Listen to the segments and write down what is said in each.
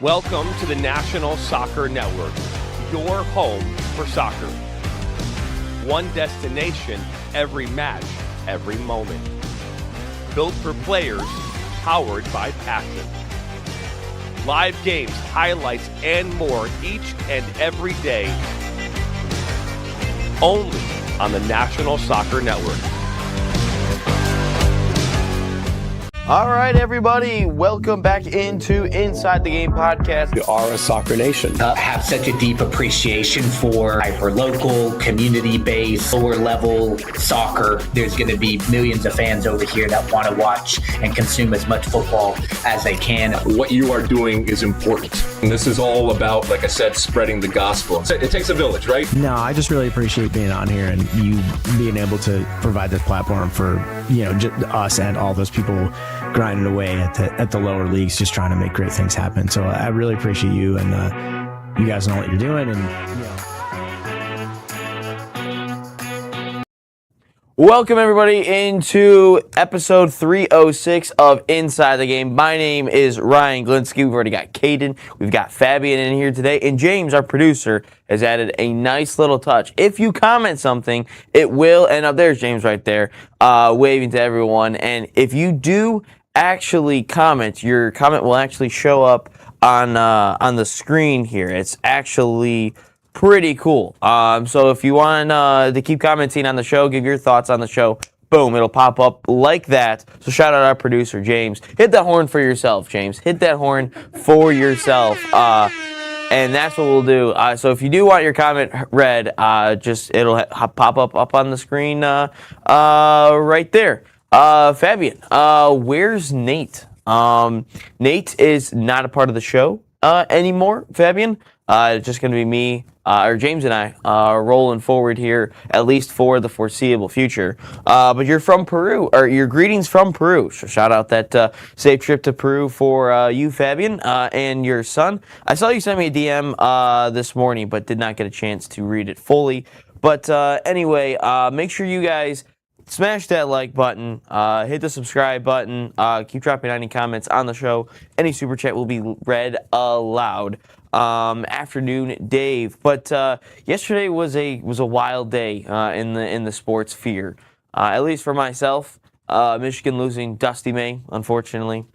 Welcome to the National Soccer Network, your home for soccer. One destination, every match, every moment. Built for players, powered by passion. Live games, highlights, and more each and every day. Only on the National Soccer Network. All right, everybody, welcome back into Inside the Game podcast. We are a soccer nation. Have such a deep appreciation for hyper-local, community-based, lower-level soccer. There's going to be millions of fans over here that want to watch and consume as much football as they can. What you are doing is important. And this is all about, like I said, spreading the gospel. It takes a village, right? No, I just really appreciate being on here and you being able to provide this platform for, us and all those people grinding away at the lower leagues, just trying to make great things happen. So I really appreciate you, and you guys know what you're doing. Welcome, everybody, into episode 306 of Inside the Game. My name is Ryan Glinsky. We've already got Caden. We've got Fabian in here today. And James, our producer, has added a nice little touch. If you comment something, it will, and there's James right there, waving to everyone. And if you do actually comment, your comment will actually show up on the screen here. It's actually pretty cool. So if you want to keep commenting on the show, give your thoughts on the show, boom, it'll pop up like that. So shout out our producer, James. Hit that horn for yourself, James. Hit that horn for yourself. And that's what we'll do. So if you do want your comment read, it'll pop up on the screen right there. Fabian, where's Nate? Nate is not a part of the show anymore, Fabian. It's just going to be me, or James and I, rolling forward here, at least for the foreseeable future. But you're from Peru, or your greetings from Peru. So shout out that safe trip to Peru for you, Fabian, and your son. I saw you send me a DM this morning, but did not get a chance to read it fully. But anyway, make sure you guys smash that like button, hit the subscribe button, keep dropping any comments on the show. Any super chat will be read aloud. Afternoon, Dave. But yesterday was a wild day in the sports sphere. At least for myself, Michigan losing Dusty May, unfortunately.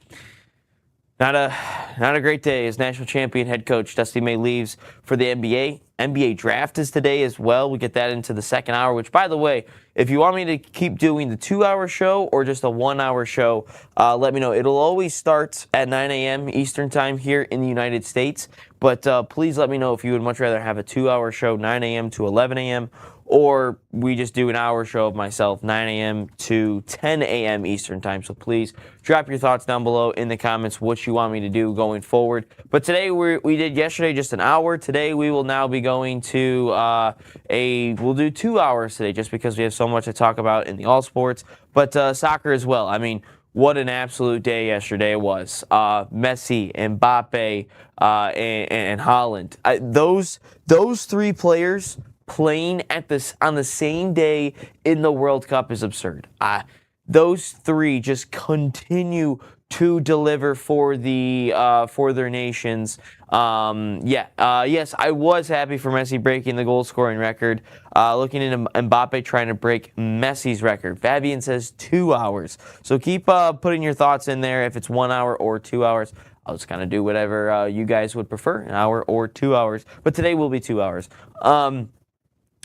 Not a great day as national champion head coach Dusty May leaves for the NBA. NBA draft is today as well. We get that into the second hour, which, by the way, if you want me to keep doing the 2-hour show or just a 1-hour show, let me know. It'll always start at 9 a.m. Eastern time here in the United States. But please let me know if you would much rather have a 2-hour show, 9 a.m. to 11 a.m., or we just do an hour show of myself, 9 a.m. to 10 a.m. Eastern time. So please drop your thoughts down below in the comments what you want me to do going forward. But today we did yesterday just an hour. Today we will now be going to we'll do 2 hours today just because we have so much to talk about in the all sports, but soccer as well. I mean, what an absolute day yesterday it was. Messi, Mbappe, and Haaland. Those three players playing on the same day in the World Cup is absurd. Those three just continue to deliver for their nations. Yes, I was happy for Messi breaking the goal scoring record. Looking into Mbappe trying to break Messi's record. Fabian says 2 hours. So keep putting your thoughts in there if it's 1 hour or 2 hours. I'll just kind of do whatever you guys would prefer, an hour or 2 hours. But today will be 2 hours.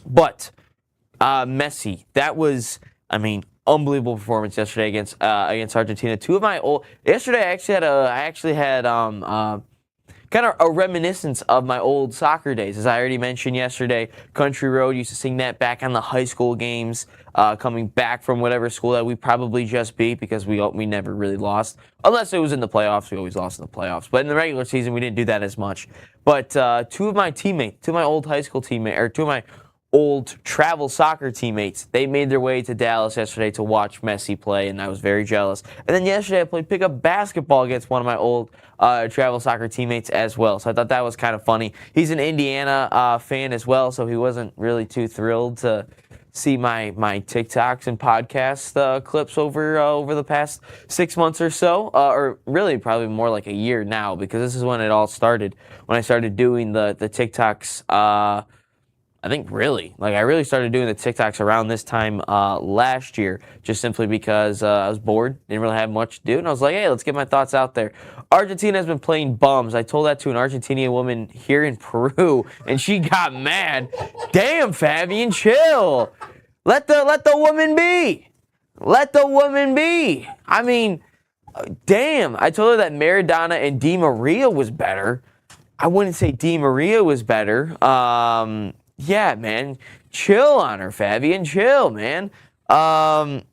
But Messi, that was, unbelievable performance yesterday against Argentina. Yesterday I actually had kind of a reminiscence of my old soccer days. As I already mentioned yesterday, Country Road, used to sing that back on the high school games, coming back from whatever school that we probably just beat because we never really lost. Unless it was in the playoffs, we always lost in the playoffs. But in the regular season, we didn't do that as much. But two of my old high school teammates, or two of my old travel soccer teammates, they made their way to Dallas yesterday to watch Messi play, and I was very jealous. And then yesterday I played pickup basketball against one of my old travel soccer teammates as well, so I thought that was kind of funny. He's an Indiana fan as well, so he wasn't really too thrilled to see my TikToks and podcast clips over the past 6 months or so, or really probably more like a year now, because this is when it all started. When I started doing the TikToks, I think I really started doing the TikToks around this time last year, just simply because I was bored, didn't really have much to do, and I was like, hey, let's get my thoughts out there. Argentina has been playing bums. I told that to an Argentinian woman here in Peru, and she got mad. Damn, Fabian, chill. Let the woman be. Let the woman be. I mean, damn. I told her that Maradona and Di Maria was better. I wouldn't say Di Maria was better. Yeah, man, chill on her, Fabian. Chill, man. And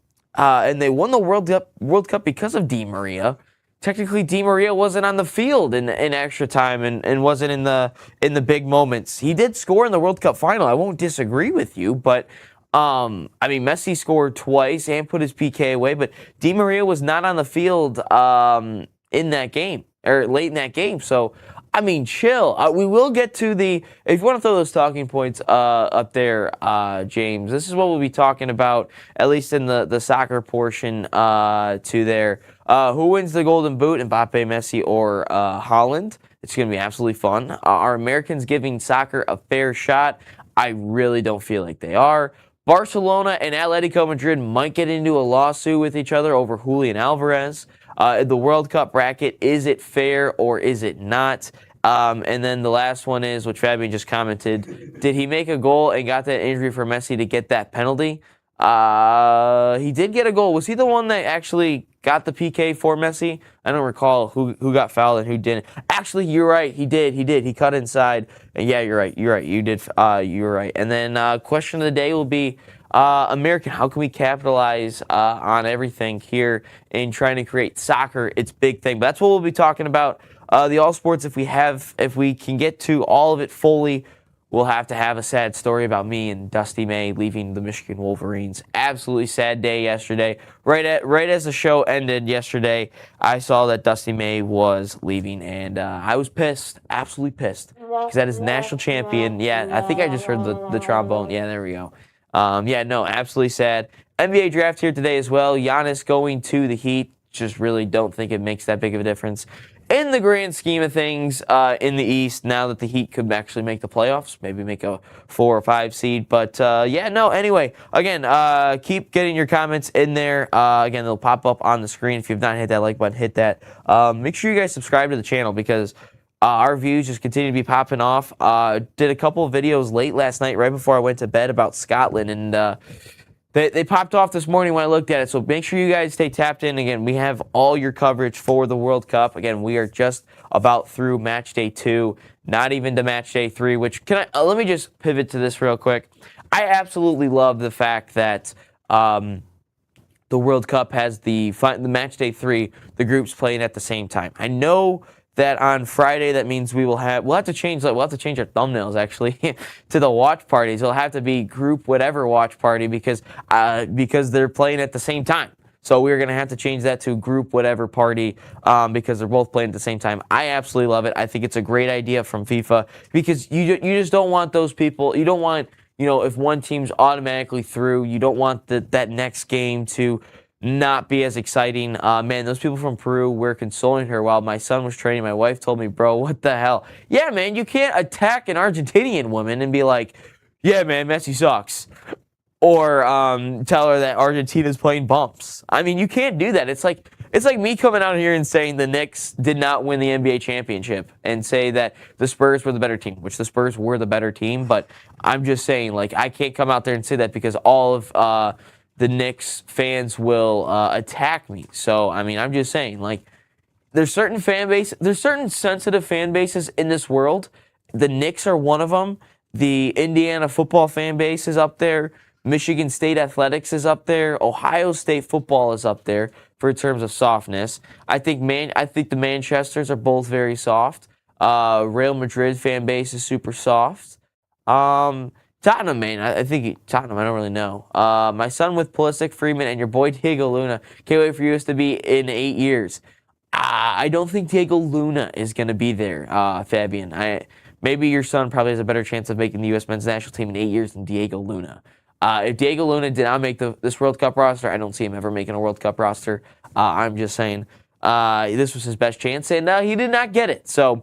they won the World Cup because of Di Maria. Technically, Di Maria wasn't on the field in extra time and wasn't in the big moments. He did score in the World Cup final. I won't disagree with you, but I mean, Messi scored twice and put his PK away, but Di Maria was not on the field in that game or late in that game. So, I mean, chill. We will get to if you want to throw those talking points up there, James, this is what we'll be talking about, at least in the soccer portion to there. Who wins the Golden Boot, Mbappe, Messi, or Haaland? It's going to be absolutely fun. Are Americans giving soccer a fair shot? I really don't feel like they are. Barcelona and Atletico Madrid might get into a lawsuit with each other over Julian Alvarez. The World Cup bracket, is it fair or is it not? And then the last one is, which Fabian just commented, did he make a goal and got that injury for Messi to get that penalty? He did get a goal. Was he the one that actually got the PK for Messi? I don't recall who got fouled and who didn't. Actually, you're right. He did. He cut inside. And yeah, you're right. You did. You're right. And then question of the day will be, American, how can we capitalize on everything here in trying to create soccer its big thing? But that's what we'll be talking about. The all sports, if we can get to all of it fully, we'll have to have a sad story about me and Dusty May leaving the Michigan Wolverines. Absolutely sad day yesterday. Right as the show ended yesterday, I saw that Dusty May was leaving, and I was pissed, absolutely pissed, because that is national champion. Yeah, I think I just heard the trombone. Yeah, there we go. Yeah, no, absolutely sad. NBA draft here today as well. Giannis going to the Heat. Just really don't think it makes that big of a difference in the grand scheme of things in the East, now that the Heat could actually make the playoffs, maybe make a 4 or 5 seed. But yeah, no, anyway, again, keep getting your comments in there. Again, they'll pop up on the screen. If you've not hit that like button, hit that. Make sure you guys subscribe to the channel, because our views just continue to be popping off. Did a couple of videos late last night, right before I went to bed, about Scotland, and they popped off this morning when I looked at it. So make sure you guys stay tapped in. Again, we have all your coverage for the World Cup. Again, we are just about through match day 2, not even to match day 3, which let me just pivot to this real quick. I absolutely love the fact that the World Cup has the match day 3, the groups playing at the same time. I know that on Friday, that means we'll have to change our thumbnails actually to the watch parties. It'll have to be group whatever watch party, because they're playing at the same time. So we're gonna have to change that to group whatever party because they're both playing at the same time. I absolutely love it. I think it's a great idea from FIFA, because you just don't want those people. You don't want, if one team's automatically through, you don't want that next game to not be as exciting. Man, those people from Peru were consoling her while my son was training. My wife told me, bro, what the hell? Yeah, man, you can't attack an Argentinian woman and be like, yeah, man, Messi sucks. Or tell her that Argentina's playing bumps. I mean, you can't do that. It's like me coming out here and saying the Knicks did not win the NBA championship and say that the Spurs were the better team, which the Spurs were the better team. But I'm just saying, I can't come out there and say that, because all of the Knicks fans will attack me. So, I mean, I'm just saying, there's certain sensitive fan bases in this world. The Knicks are one of them. The Indiana football fan base is up there. Michigan State athletics is up there. Ohio State football is up there in terms of softness. I think the Manchesters are both very soft. Real Madrid fan base is super soft. Tottenham, man. I think Tottenham, I don't really know. My son with Pulisic, Freeman, and your boy Diego Luna. Can't wait for you to be in 8 years. I don't think Diego Luna is going to be there, Fabian. Maybe your son probably has a better chance of making the U.S. men's national team in 8 years than Diego Luna. If Diego Luna did not make this World Cup roster, I don't see him ever making a World Cup roster. I'm just saying this was his best chance, and he did not get it. So,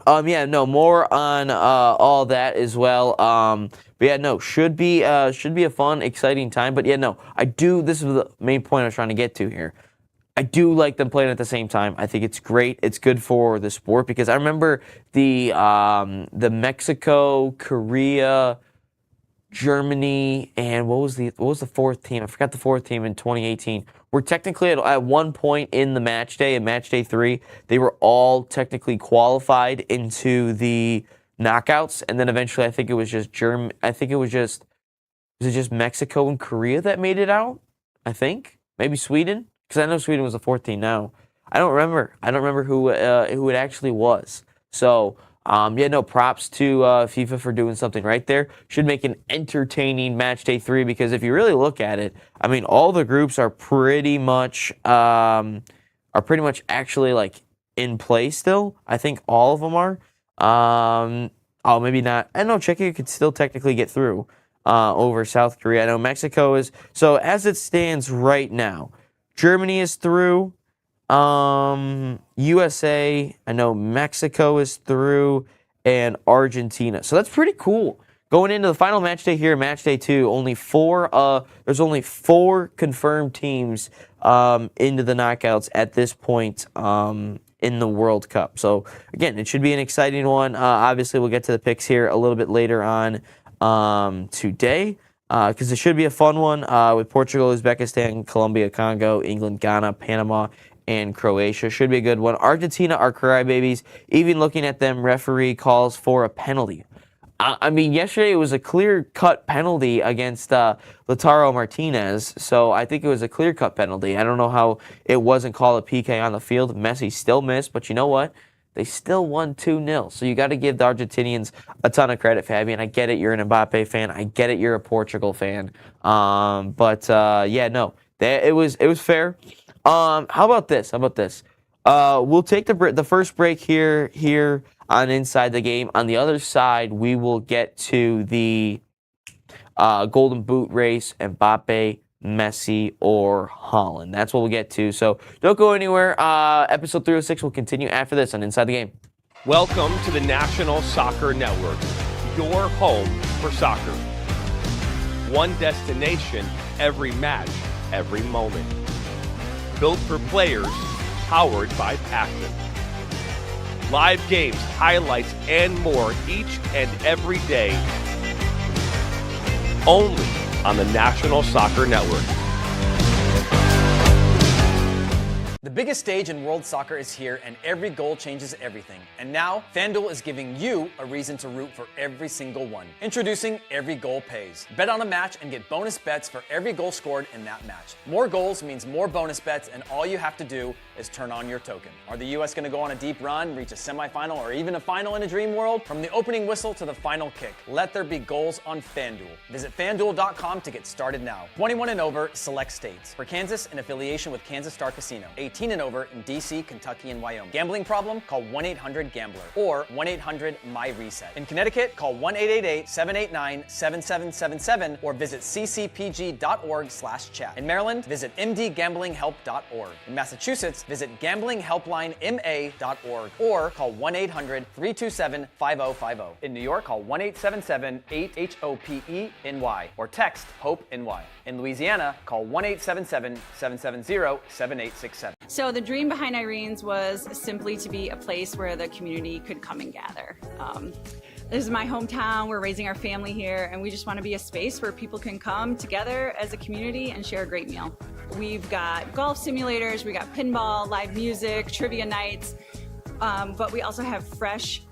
more on all that as well. Should be a fun, exciting time. But I do. This is the main point I was trying to get to here. I do like them playing at the same time. I think it's great. It's good for the sport because I remember the Mexico, Korea, Germany, and what was the fourth team? I forgot the fourth team in 2018. We're technically at one point in the match day, in match day 3, they were all technically qualified into the knockouts, and then eventually I think it was just was it just Mexico and Korea that made it out? I think maybe Sweden, because I know Sweden was the fourth team now. I don't remember who it actually was. So. Props to FIFA for doing something right there. Should make an entertaining match day 3 because if you really look at it, I mean, all the groups are pretty much actually like in play still. I think all of them are. Maybe not. I know Czechia could still technically get through over South Korea. I know Mexico is. So as it stands right now, Germany is through. USA, I know Mexico is through, and Argentina. So that's pretty cool. Going into the final match day here, match day 2, there's only 4 confirmed teams into the knockouts at this point in the World Cup. So again, it should be an exciting one. Obviously, we'll get to the picks here a little bit later on today. Because it should be a fun one with Portugal, Uzbekistan, Colombia, Congo, England, Ghana, Panama, and Croatia. Should be a good one. Argentina are crybabies. Even looking at them, referee calls for a penalty. Yesterday it was a clear-cut penalty against Lautaro Martinez, so I think it was a clear-cut penalty. I don't know how it wasn't called a PK on the field. Messi still missed, but you know what? They still won 2-0. So you got to give the Argentinians a ton of credit, Fabian. I get it. You're an Mbappe fan. I get it. You're a Portugal fan. It was fair. How about this? We'll take the first break here on Inside the Game. On the other side, we will get to the Golden Boot race, Mbappe, Messi, or Haaland. That's what we'll get to. So don't go anywhere. Episode 306 will continue after this on Inside the Game. Welcome to the National Soccer Network, your home for soccer. One destination, every match, every moment. Built for players, powered by passion. Live games, highlights, and more each and every day. Only on the National Soccer Network. The biggest stage in world soccer is here, and every goal changes everything. And now, FanDuel is giving you a reason to root for every single one. Introducing Every Goal Pays. Bet on a match and get bonus bets for every goal scored in that match. More goals means more bonus bets, and all you have to do is turn on your token. Are the U.S. going to go on a deep run, reach a semifinal, or even a final in a dream world? From the opening whistle to the final kick, let there be goals on FanDuel. Visit FanDuel.com to get started now. 21 and over, select states. For Kansas, in affiliation with Kansas Star Casino. 18 and over in D.C., Kentucky, and Wyoming. Gambling problem? Call 1-800-GAMBLER or 1-800-MY-RESET. In Connecticut, call 1-888-789-7777 or visit ccpg.org/chat. In Maryland, visit mdgamblinghelp.org. In Massachusetts, visit gamblinghelplinema.org or call 1-800-327-5050. In New York, call 1-877-8-HOPE-NY or text HOPE-NY. In Louisiana, call 1-877-770-7867. So the dream behind Irene's was simply to be a place where the community could come and gather. This is my hometown, we're raising our family here, and we just want to be a space where people can come together as a community and share a great meal. We've got golf simulators, we got pinball, live music, trivia nights, but we also have fresh,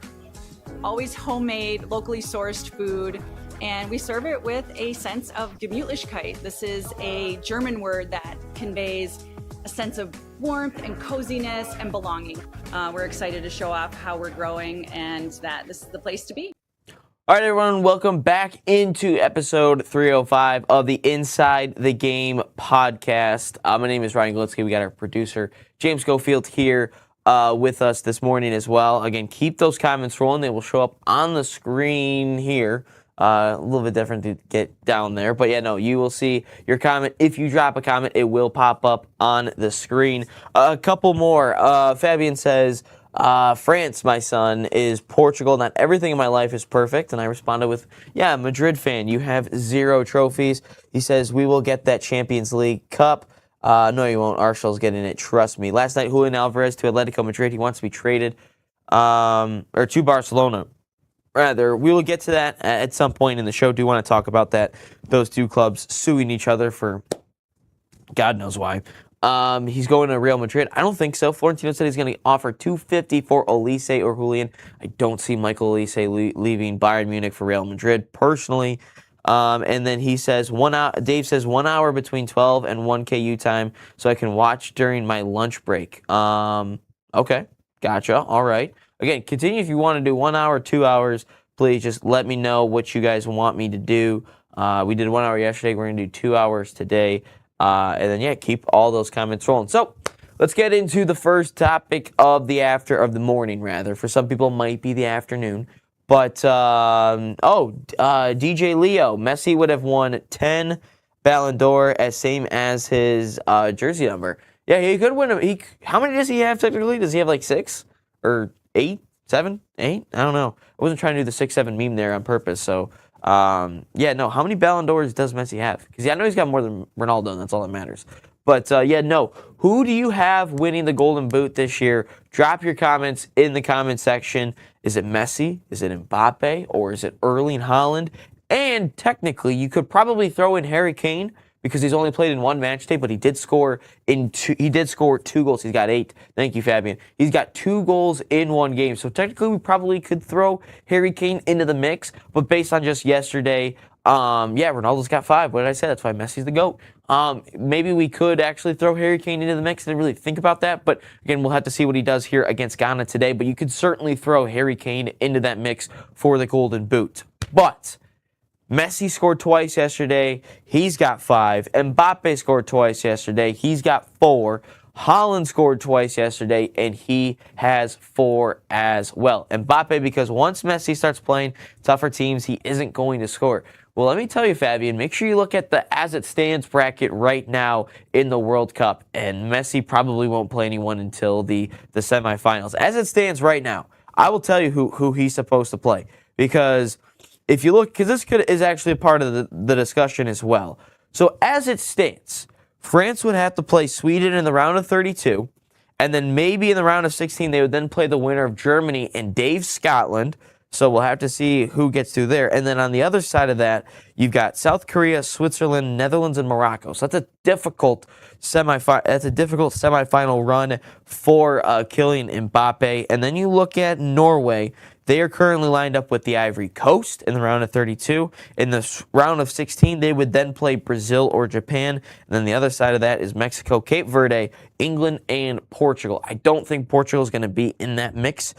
always homemade, locally sourced food, and we serve it with a sense of Gemütlichkeit. This is a German word that conveys a sense of warmth and coziness and belonging. We're excited to show off how we're growing and that this is the place to be. All right, everyone, welcome back into episode 305 of the Inside the Game podcast. My name is Ryan Glitzky. We got our producer, James Schofield, here with us this morning as well. Again, keep those comments rolling. They will show up on the screen here A little bit different to get down there. But yeah, no, you will see your comment. If you drop a comment, it will pop up on the screen. A couple more. Fabian says, France, my son, is Portugal. Not everything in my life is perfect. And I responded with, yeah, Madrid fan, you have 0 trophies. He says, we will get that Champions League Cup. No, you won't. Arsenal's getting it. Trust me. Last night, Julian Alvarez to Atletico Madrid. He wants to be traded, or to Barcelona. Rather, we will get to that at some point in the show. Do want to talk about that? Those two clubs suing each other for God knows why. He's going to Real Madrid. I don't think so. Florentino said he's going to offer $250 for Olise or Julian. I don't see Michael Olise leaving Bayern Munich for Real Madrid personally. And then he says Dave says 1 hour between 12 and 1 KU time, so I can watch during my lunch break. Okay, gotcha. All right. Again, continue if you want to do 1 hour, 2 hours. Please just let me know what you guys want me to do. We did 1 hour yesterday. We're going to do 2 hours today. And then, yeah, keep all those comments rolling. So let's get into the first topic of the morning, rather. For some people, it might be the afternoon. But, DJ Leo, Messi would have won 10 Ballon d'Or, same as his jersey number. Yeah, he could win. How many does he have technically? Does he have like 6 or 8, 7, 8? I don't know. I wasn't trying to do the 6-7 meme there on purpose. So, yeah, no. How many Ballon d'Ors does Messi have? Because I know he's got more than Ronaldo, and that's all that matters. But, yeah, no. Who do you have winning the Golden Boot this year? Drop your comments in the comment section. Is it Messi? Is it Mbappe? Or is it Erling Haaland? And technically, you could probably throw in Harry Kane because he's only played in 1 match day, but he did score 2 goals. He's got 8. Thank you, Fabian. He's got 2 goals in 1 game. So technically, we probably could throw Harry Kane into the mix. But based on just yesterday, yeah, Ronaldo's got 5. What did I say? That's why Messi's the GOAT. Maybe we could actually throw Harry Kane into the mix. I didn't really think about that. But again, we'll have to see what he does here against Ghana today. But you could certainly throw Harry Kane into that mix for the Golden Boot. But Messi scored twice yesterday. He's got 5. Mbappe scored twice yesterday. He's got 4. Haaland scored twice yesterday, and he has 4 as well. Mbappe, because once Messi starts playing tougher teams, he isn't going to score. Well, let me tell you, Fabian, make sure you look at the as it stands bracket right now in the World Cup, and Messi probably won't play anyone until the semifinals. As it stands right now, I will tell you who he's supposed to play, because if you look, because this is actually a part of the discussion as well. So as it stands, France would have to play Sweden in the round of 32, and then maybe in the round of 16, they would then play the winner of Germany and Dave Scotland. So we'll have to see who gets through there. And then on the other side of that, you've got South Korea, Switzerland, Netherlands, and Morocco. So that's a difficult semifinal run for Kylian Mbappe. And then you look at Norway. They are currently lined up with the Ivory Coast in the round of 32. In the round of 16, they would then play Brazil or Japan. And then the other side of that is Mexico, Cape Verde, England, and Portugal. I don't think Portugal is going to be in that mix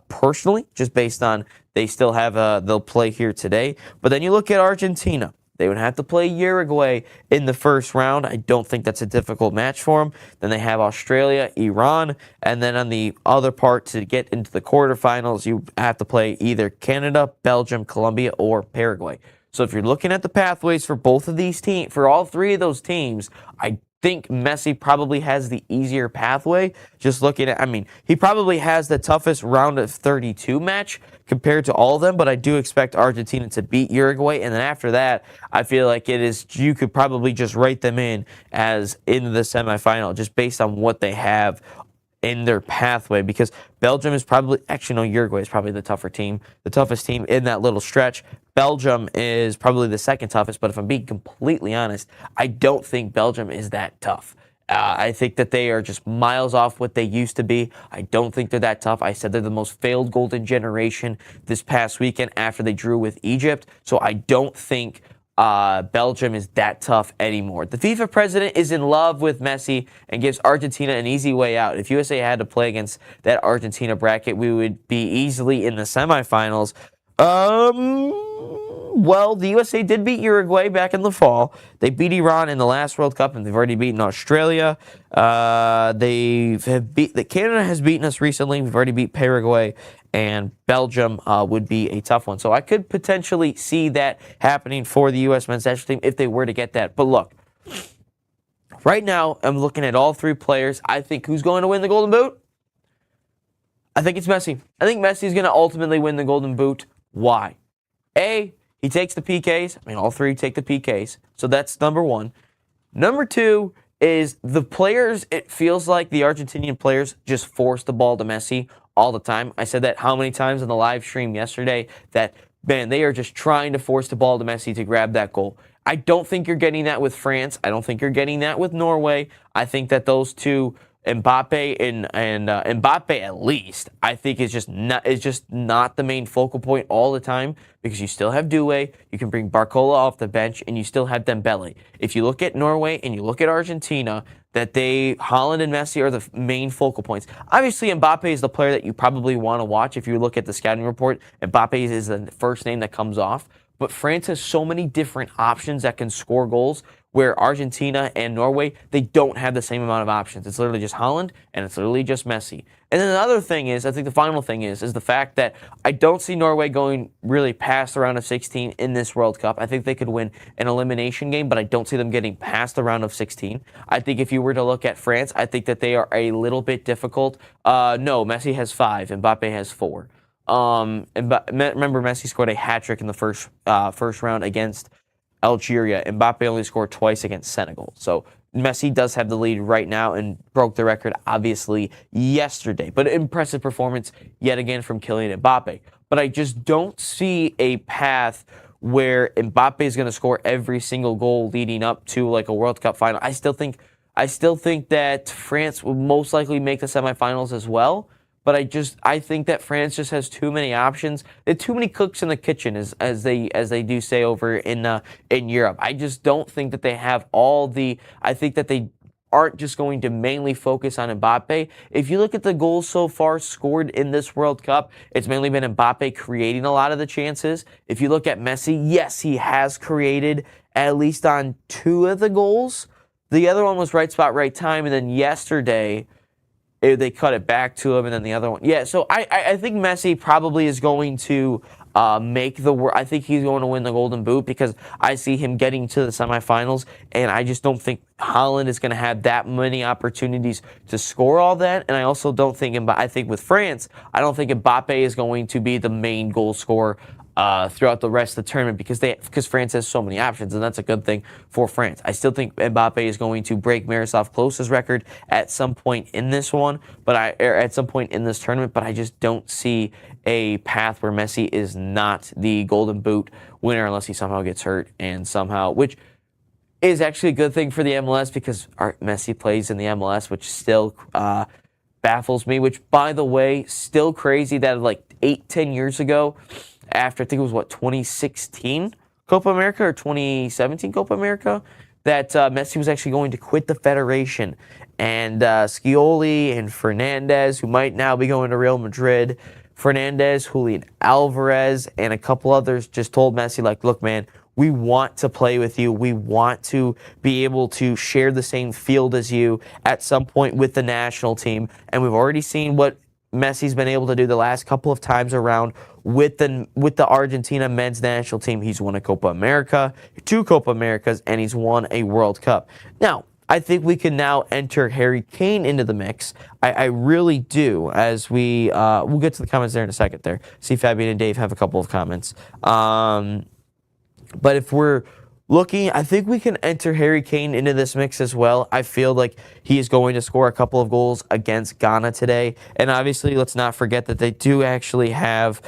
personally, just based on they still have they'll play here today. But then you look at Argentina. They would have to play Uruguay in the first round. I don't think that's a difficult match for them. Then they have Australia, Iran, and then on the other part to get into the quarterfinals, you have to play either Canada, Belgium, Colombia, or Paraguay. So if you're looking at the pathways for both of these teams, for all 3 of those teams, I think Messi probably has the easier pathway. Just looking at, he probably has the toughest round of 32 match compared to all of them, but I do expect Argentina to beat Uruguay. And then after that, I feel like you could probably just write them in as in the semifinal, just based on what they have in their pathway, because Belgium is Uruguay is probably the toughest team in that little stretch. Belgium is probably the second toughest, but if I'm being completely honest, I don't think Belgium is that tough. I think that they are just miles off what they used to be. I don't think they're that tough. I said they're the most failed golden generation this past weekend after they drew with Egypt, so I don't think Belgium is that tough anymore. The FIFA president is in love with Messi and gives Argentina an easy way out. If USA had to play against that Argentina bracket, we would be easily in the semifinals. Well, the USA did beat Uruguay back in the fall. They beat Iran in the last World Cup, and they've already beaten Australia. Canada has beaten us recently. We've already beat Paraguay. and Belgium would be a tough one. So I could potentially see that happening for the U.S. men's national team if they were to get that. But look, right now I'm looking at all three players. I think who's going to win the Golden Boot? I think it's Messi. I think Messi is going to ultimately win the Golden Boot. Why? A, he takes the PKs. I mean, all three take the PKs. So that's number one. Number two is the players, it feels like the Argentinian players just force the ball to Messi all the time. I said that how many times in the live stream yesterday that, man, they are just trying to force the ball to Messi to grab that goal. I don't think you're getting that with France. I don't think you're getting that with Norway. I think that those two, Mbappe and Mbappe at least, I think is just not the main focal point all the time, because you still have Doué, you can bring Barcola off the bench, and you still have Dembele. If you look at Norway and you look at Argentina, that Haaland and Messi are the main focal points. Obviously, Mbappe is the player that you probably want to watch. If you look at the scouting report, Mbappe is the first name that comes off. But France has so many different options that can score goals, where Argentina and Norway, they don't have the same amount of options. It's literally just Haaland, and it's literally just Messi. And then another thing is, I think the final thing is the fact that I don't see Norway going really past the round of 16 in this World Cup. I think they could win an elimination game, but I don't see them getting past the round of 16. I think if you were to look at France, I think that they are a little bit difficult. No, Messi has 5, Mbappe has 4. Remember, Messi scored a hat-trick in the first round against Algeria. Mbappe only scored twice against Senegal. So Messi does have the lead right now and broke the record, obviously, yesterday. But impressive performance yet again from Kylian Mbappe. But I just don't see a path where Mbappe is going to score every single goal leading up to like a World Cup final. I still think that France will most likely make the semifinals as well. But I think that France just has too many options. There are too many cooks in the kitchen, as they do say over in Europe. I just don't think that they have all the. I think that they aren't just going to mainly focus on Mbappe. If you look at the goals so far scored in this World Cup, it's mainly been Mbappe creating a lot of the chances. If you look at Messi, yes, he has created at least on 2 of the goals. The other one was right spot, right time, and then yesterday they cut it back to him, and then the other one. Yeah, so I think Messi probably is going to I think he's going to win the Golden Boot, because I see him getting to the semifinals, and I just don't think Haaland is going to have that many opportunities to score all that. And I also don't think, I think with France, I don't think Mbappe is going to be the main goal scorer throughout the rest of the tournament, because France has so many options, and that's a good thing for France. I still think Mbappe is going to break Miroslav Klose's record at some point in this one, at some point in this tournament, but I just don't see a path where Messi is not the Golden Boot winner unless he somehow gets hurt, and somehow, which is actually a good thing for the MLS, because Messi plays in the MLS, which still baffles me, which, by the way, still crazy that like 8-10 years ago, after I think it was 2016 Copa America or 2017 Copa America, that Messi was actually going to quit the federation, and Scioli and Fernandez, who might now be going to Real Madrid, Fernandez, Julian Alvarez, and a couple others just told Messi, like, look, man, we want to play with you. We want to be able to share the same field as you at some point with the national team. And we've already seen what Messi's been able to do the last couple of times around with the Argentina men's national team. He's won a Copa America, 2 Copa Americas, and he's won a World Cup. Now, I think we can now enter Harry Kane into the mix. I really do, as we'll get to the comments there in a second there. See, Fabian and Dave have a couple of comments. But if we're looking, I think we can enter Harry Kane into this mix as well. I feel like he is going to score a couple of goals against Ghana today. And obviously, let's not forget that they do actually have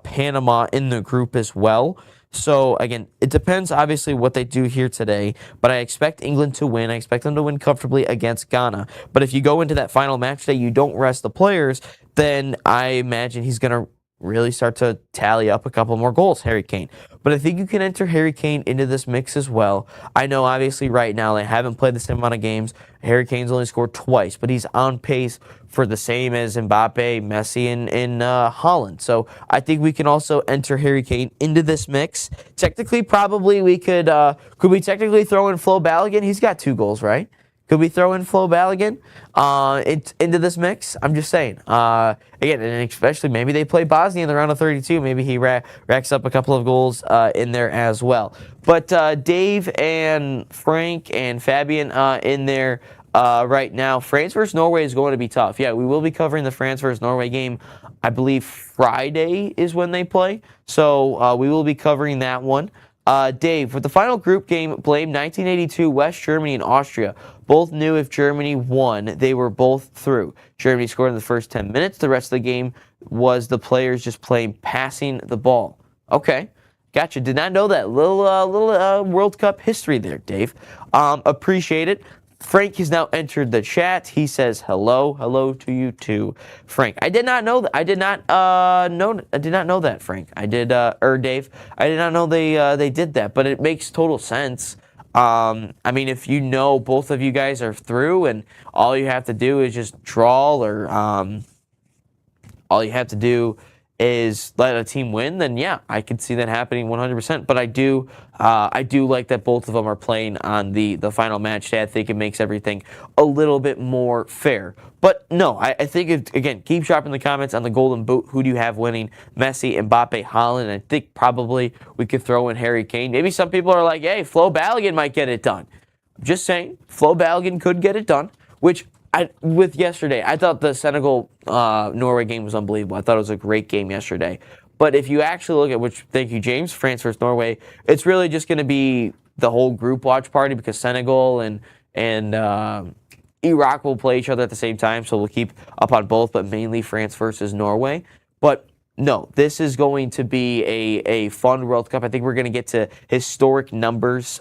Panama in the group as well. So, again, it depends, obviously, what they do here today. But I expect England to win. I expect them to win comfortably against Ghana. But if you go into that final match day, you don't rest the players, then I imagine he's going to really start to tally up a couple more goals, Harry Kane. But I think you can enter Harry Kane into this mix as well. I know, obviously, right now they haven't played the same amount of games. Harry Kane's only scored twice, but he's on pace for the same as Mbappe, Messi, and Haaland. So I think we can also enter Harry Kane into this mix. Technically, probably we could we technically throw in Flo Balogun? He's got 2 goals, right? Could we throw in Flo Balogun into this mix? I'm just saying. Again, and especially maybe they play Bosnia in the round of 32. Maybe he racks up a couple of goals in there as well. But Dave and Frank and Fabian in there right now. France versus Norway is going to be tough. Yeah, we will be covering the France versus Norway game. I believe Friday is when they play. So we will be covering that one. Dave, with the final group game, blame 1982, West Germany and Austria. Both knew if Germany won, they were both through. Germany scored in the first 10 minutes. The rest of the game was the players just passing the ball. Okay, gotcha. Did not know that. Little World Cup history there, Dave. Appreciate it. Frank has now entered the chat. He says hello to you too, Frank. I did not know that. I did not know that, Frank. I did, Dave. I did not know they did that, but it makes total sense. I mean, if you know both of you guys are through, and all you have to do is just draw, or all you have to do is let a team win, then yeah, I could see that happening 100%. But I do like that both of them are playing on the final match day. I think it makes everything a little bit more fair. But no, I think, again, keep dropping the comments on the Golden Boot. Who do you have winning? Messi, Mbappe, Haaland. I think probably we could throw in Harry Kane. Maybe some people are like, hey, Flo Balogun might get it done. I'm just saying, Flo Balogun could get it done, which with yesterday, I thought the Senegal-Norway game was unbelievable. I thought it was a great game yesterday. But if you actually look at, which, thank you, James, France versus Norway, it's really just going to be the whole group watch party, because Senegal and Iraq will play each other at the same time, so we'll keep up on both, but mainly France versus Norway. But no, this is going to be a fun World Cup. I think we're going to get to historic numbers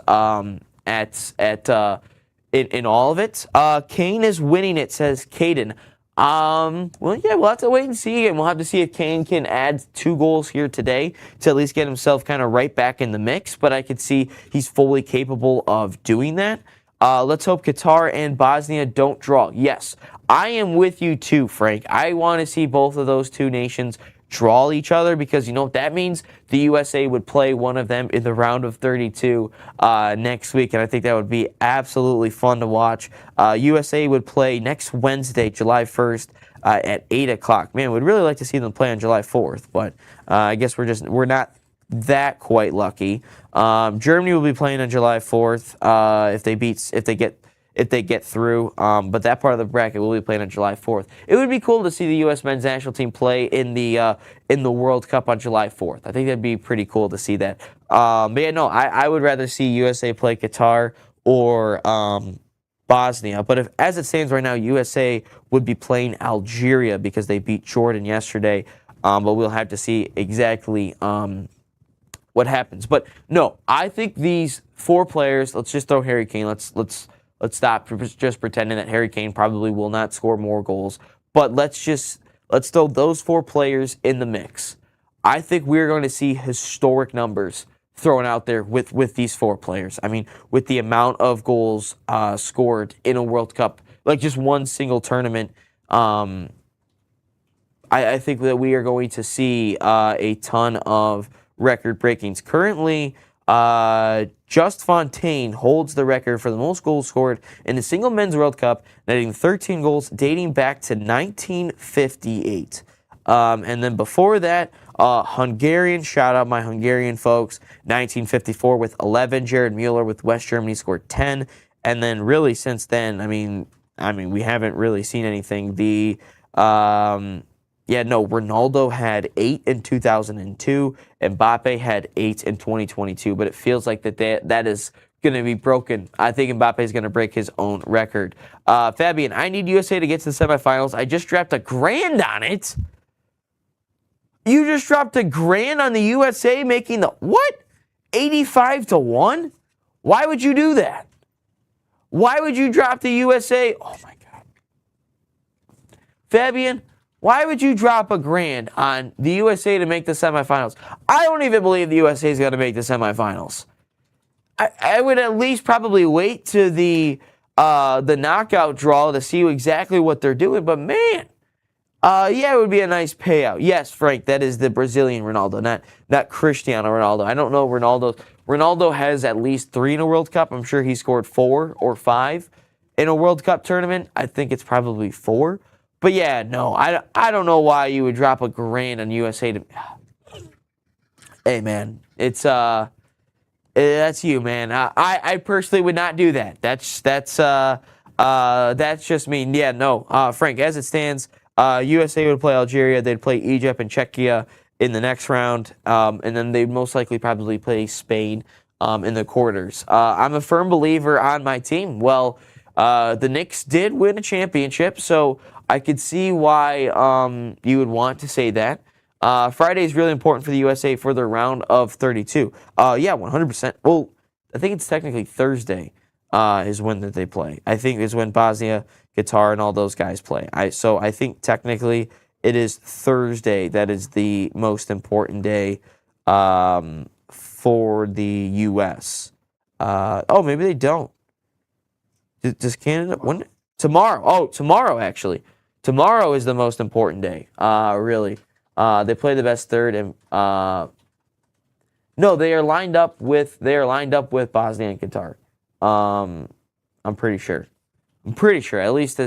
in all of it. Kane is winning it, says Caden. Well, yeah, we'll have to wait and see, and we'll have to see if Kane can add 2 goals here today to at least get himself kind of right back in the mix, but I could see he's fully capable of doing that. Let's hope Qatar and Bosnia don't draw. Yes, I am with you too, Frank. I want to see both of those two nations draw each other, because you know what that means? The USA would play one of them in the round of 32 next week, and I think that would be absolutely fun to watch. USA would play next Wednesday, July 1st at 8 o'clock. Man, we'd really like to see them play on July 4th, but I guess we're not that quite lucky. Germany will be playing on July 4th if they get through, but that part of the bracket will be playing on July 4th. It would be cool to see the U.S. men's national team play in the World Cup on July 4th. I think that'd be pretty cool to see that. But yeah, no, I would rather see USA play Qatar or Bosnia. But as it stands right now, USA would be playing Algeria because they beat Jordan yesterday. But we'll have to see exactly what happens. But no, I think these 4 players. Let's just throw Harry Kane. Let's stop just pretending that Harry Kane probably will not score more goals. But let's throw those 4 players in the mix. I think we're going to see historic numbers thrown out there with these 4 players. I mean, with the amount of goals scored in a World Cup, like just one single tournament, I think that we are going to see a ton of record breakings. Currently, Just Fontaine holds the record for the most goals scored in a single men's World Cup, netting 13 goals dating back to 1958. And then before that, Hungarian, shout out my Hungarian folks, 1954 with 11. Jared Mueller with West Germany scored 10. And then really since then, I mean, we haven't really seen anything. Ronaldo had 8 in 2002. Mbappe had 8 in 2022. But it feels like that is going to be broken. I think Mbappe is going to break his own record. Fabian, I need USA to get to the semifinals. I just dropped $1,000 on it. You just dropped $1,000 on the USA, making the what? 85-1? Why would you do that? Why would you drop the USA? Oh my God, Fabian. Why would you drop $1,000 on the USA to make the semifinals? I don't even believe the USA is going to make the semifinals. I would at least probably wait to the knockout draw to see exactly what they're doing. But man, it would be a nice payout. Yes, Frank, that is the Brazilian Ronaldo, not Cristiano Ronaldo. I don't know Ronaldo. Ronaldo has at least 3 in a World Cup. I'm sure he scored 4 or 5. in a World Cup tournament, I think it's probably 4. But yeah, no, I don't know why you would drop a grand on USA to. Hey man, it's that's you, man. I personally would not do that. That's just me. Yeah, no, Frank. As it stands, USA would play Algeria. They'd play Egypt and Czechia in the next round, and then they'd most likely probably play Spain in the quarters. I'm a firm believer on my team. Well, the Knicks did win a championship, so I could see why you would want to say that. Friday is really important for the USA for their round of 32. Yeah, 100%. Well, I think it's technically Thursday is when that they play. I think is when Bosnia, Qatar, and all those guys play. So I think technically it is Thursday that is the most important day for the U.S. Oh, maybe they don't. Does Canada? When? Tomorrow. Oh, tomorrow actually. Tomorrow is the most important day. Really. They play the best third, and no, they are lined up with Bosnia and Qatar. I'm pretty sure. At least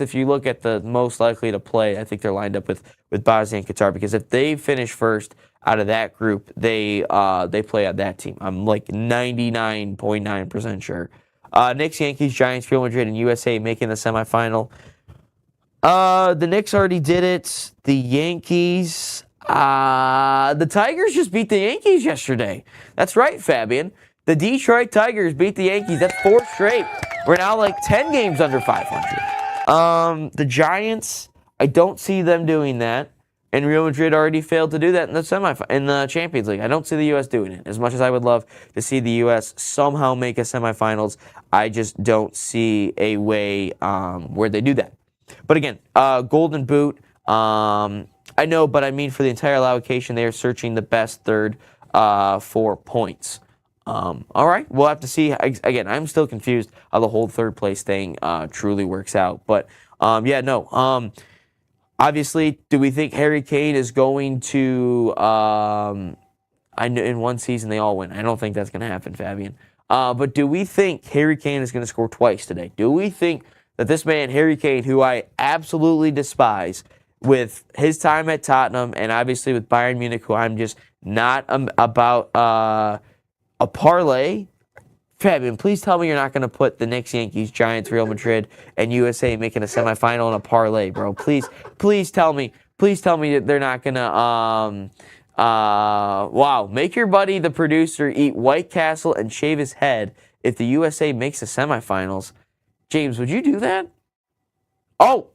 if you look at the most likely to play, I think they're lined up with Bosnia and Qatar, because if they finish first out of that group, they play on that team. I'm like 99.9% sure. Knicks, Yankees, Giants, Real Madrid, and USA making the semifinal. The Knicks already did it. The Yankees, the Tigers just beat the Yankees yesterday. That's right, Fabian. The Detroit Tigers beat the Yankees. That's 4 straight. We're now like 10 games under 500. The Giants, I don't see them doing that. And Real Madrid already failed to do that in the Champions League. I don't see the U.S. doing it. As much as I would love to see the U.S. somehow make a semifinals, I just don't see a way where they do that. But again, Golden Boot, I know, but I mean for the entire allocation, they are searching the best third for points. All right, we'll have to see. Again, I'm still confused how the whole third place thing truly works out. But yeah, no. Obviously, do we think Harry Kane is going to? I know in one season they all win. I don't think that's going to happen, Fabian. But do we think Harry Kane is going to score twice today? Do we think that this man, Harry Kane, who I absolutely despise, with his time at Tottenham and obviously with Bayern Munich, who I'm just not about a parlay? Fabian, please tell me you're not going to put the Knicks, Yankees, Giants, Real Madrid, and USA making a semifinal in a parlay, bro. Please tell me that they're not going to, wow, make your buddy, the producer, eat White Castle and shave his head if the USA makes the semifinals. James, would you do that? Oh,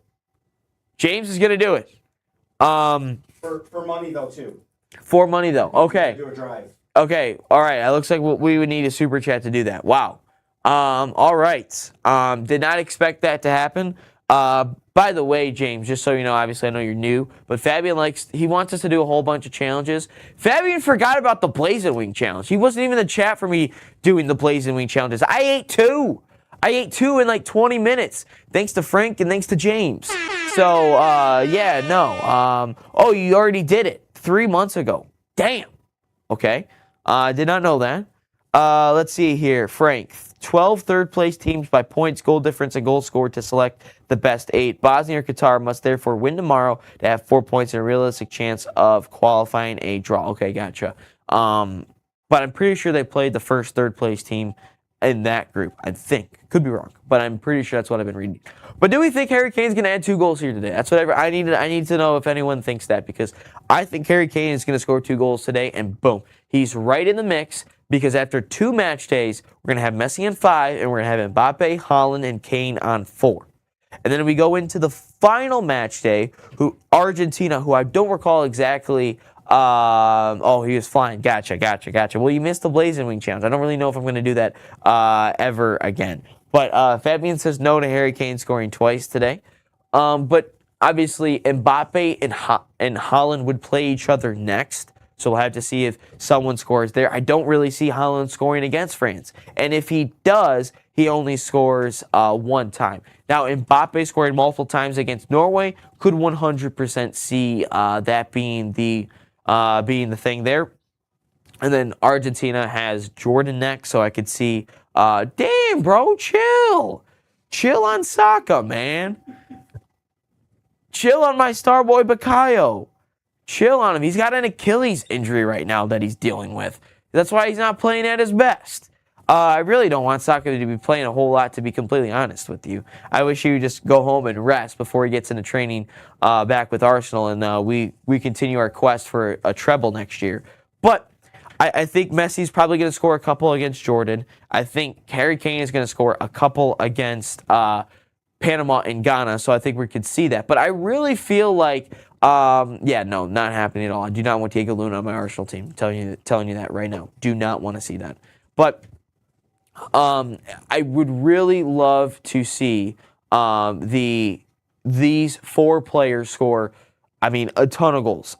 James is going to do it. For money, though, too. For money, though. Okay. Do a drive. Okay, all right. It looks like we would need a super chat to do that. Wow. All right. Did not expect that to happen. By the way, James, just so you know, obviously I know you're new, but Fabian he wants us to do a whole bunch of challenges. Fabian forgot about the Blazing Wing Challenge. He wasn't even in the chat for me doing the Blazing Wing Challenges. I ate two in like 20 minutes, thanks to Frank and thanks to James. So, yeah, no. Oh, you already did it 3 months ago. Damn. Okay. Did not know that. Let's see here. Frank, 12 third-place teams by points, goal difference, and goals scored to select the best 8. Bosnia or Qatar must therefore win tomorrow to have 4 points and a realistic chance of qualifying a draw. Okay, gotcha. But I'm pretty sure they played the first third-place team in that group, I think. Could be wrong, but I'm pretty sure that's what I've been reading. But do we think Harry Kane's going to add 2 goals here today? That's what I need to know if anyone thinks that, because I think Harry Kane is going to score 2 goals today, and boom, he's right in the mix, because after 2 match days, we're going to have Messi on 5, and we're going to have Mbappe, Haaland, and Kane on 4. And then we go into the final match day, Argentina, who I don't recall exactly. Oh, he was flying. Gotcha. Well, you missed the Blazing Wing Challenge. I don't really know if I'm going to do that ever again. But Fabian says no to Harry Kane scoring twice today. But obviously, Mbappe and Haaland would play each other next. So we'll have to see if someone scores there. I don't really see Haaland scoring against France. And if he does, he only scores 1 time. Now, Mbappe scoring multiple times against Norway, could 100% see that being the thing there. And then Argentina has Jordan next, so I could see, damn, bro, chill. chill on Saka, man. Chill on my star boy Bakayo. Chill on him. He's got an Achilles injury right now that he's dealing with. That's why he's not playing at his best. I really don't want Saka to be playing a whole lot, to be completely honest with you. I wish he would just go home and rest before he gets into training back with Arsenal, and we continue our quest for a treble next year. But I think Messi's probably going to score a couple against Jordan. I think Harry Kane is going to score a couple against Panama and Ghana, so I think we could see that. But I really feel like, no, not happening at all. I do not want Diego Luna on my Arsenal team. I'm telling you that right now. Do not want to see that. But I would really love to see these four players score, a ton of goals.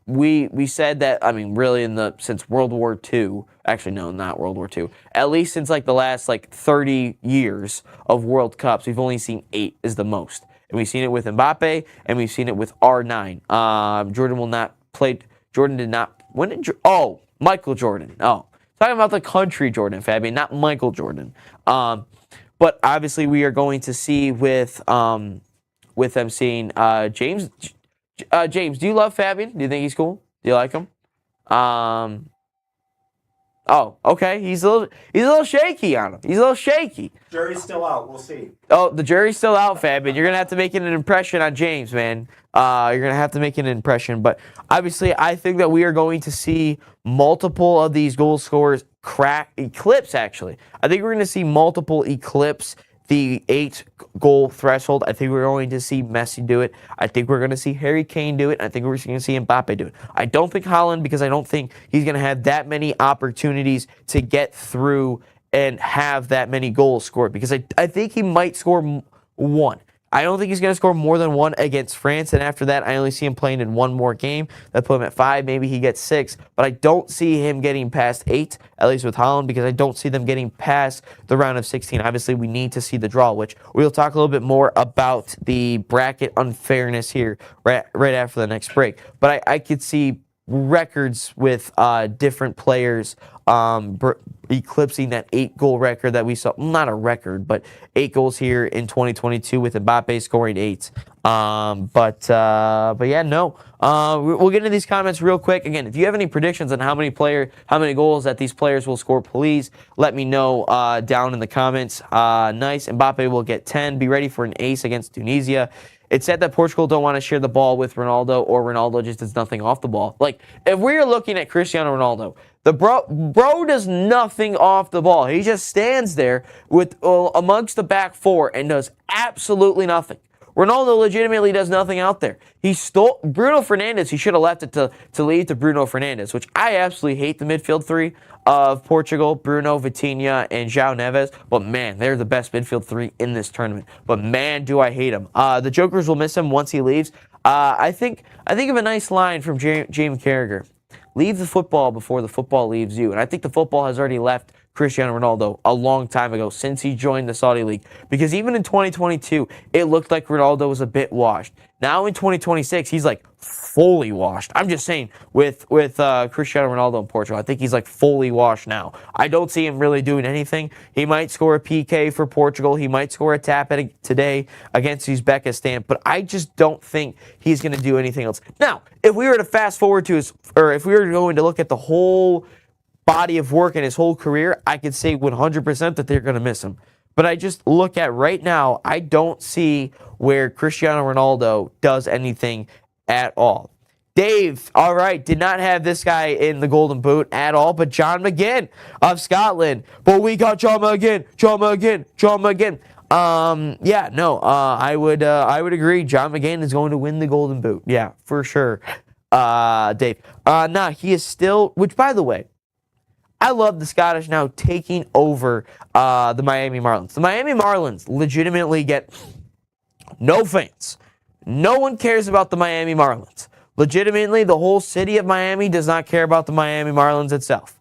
We said that, really since World War II, actually no, not World War II, at least since the last 30 years of World Cups, we've only seen 8 is the most. And we've seen it with Mbappe, and we've seen it with R9. Jordan did not, Michael Jordan. Oh, talking about the country Jordan, Fabian, not Michael Jordan. But obviously we are going to see with them seeing James. James, do you love Fabian? Do you think he's cool? Do you like him? Okay. He's a little shaky on him. He's a little shaky. Jury's still out. We'll see. Oh, the jury's still out, Fabian. You're gonna have to make an impression on James, man. You're gonna have to make an impression. But obviously, I think that we are going to see multiple of these goal scorers eclipse. Actually, I think we're going to see multiple eclipse the 8-goal threshold. I think we're going to see Messi do it. I think we're going to see Harry Kane do it. I think we're going to see Mbappe do it. I don't think Haaland, because I don't think he's going to have that many opportunities to get through and have that many goals scored, because I think he might score one. I don't think he's going to score more than one against France, and after that, I only see him playing in one more game. That put him at 5. Maybe he gets 6, but I don't see him getting past 8, at least with Haaland, because I don't see them getting past the round of 16. Obviously, we need to see the draw, which we'll talk a little bit more about the bracket unfairness here right after the next break. But I could see records with different players eclipsing that 8-goal record that we saw. Not a record, but 8 goals here in 2022 with Mbappe scoring 8. But yeah, no. We'll get into these comments real quick. Again, if you have any predictions on how many goals that these players will score, please let me know down in the comments. Nice. Mbappe will get 10. Be ready for an ace against Tunisia. It's said that Portugal don't want to share the ball with Ronaldo, or Ronaldo just does nothing off the ball. If we're looking at Cristiano Ronaldo, the bro does nothing off the ball. He just stands there with amongst the back four and does absolutely nothing. Ronaldo legitimately does nothing out there. He stole Bruno Fernandes. He should have left it to leave to Bruno Fernandes, which I absolutely hate the midfield three of Portugal: Bruno, Vitinha, and João Neves. But man, they're the best midfield three in this tournament. But man, do I hate them. The Jokers will miss him once he leaves. I think of a nice line from Jamie Carragher: "Leave the football before the football leaves you." And I think the football has already left Cristiano Ronaldo a long time ago, since he joined the Saudi League. Because even in 2022, it looked like Ronaldo was a bit washed. Now in 2026, he's fully washed. I'm just saying, with Cristiano Ronaldo in Portugal, I think he's fully washed now. I don't see him really doing anything. He might score a PK for Portugal. He might score a tap today against Uzbekistan, but I just don't think he's going to do anything else. Now, if we were to fast forward if we were going to look at the whole body of work in his whole career, I could say 100% that they're going to miss him. But I just look at right now, I don't see where Cristiano Ronaldo does anything at all. Dave, all right, did not have this guy in the Golden Boot at all, but John McGinn of Scotland. But we got John McGinn. I would agree. John McGinn is going to win the Golden Boot. Yeah, for sure. Dave. He is still, which by the way, I love the Scottish now taking over the Miami Marlins. The Miami Marlins legitimately get no fans. No one cares about the Miami Marlins. Legitimately, the whole city of Miami does not care about the Miami Marlins itself.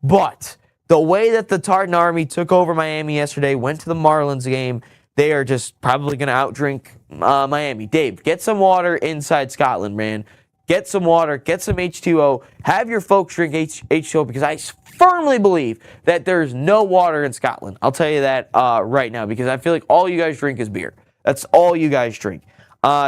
But the way that the Tartan Army took over Miami yesterday, went to the Marlins game, they are just probably going to outdrink Miami. Dave, get some water inside Scotland, man. get some water, get some H2O, have your folks drink H2O, because I firmly believe that there's no water in Scotland. I'll tell you that right now, because I feel like all you guys drink is beer. That's all you guys drink.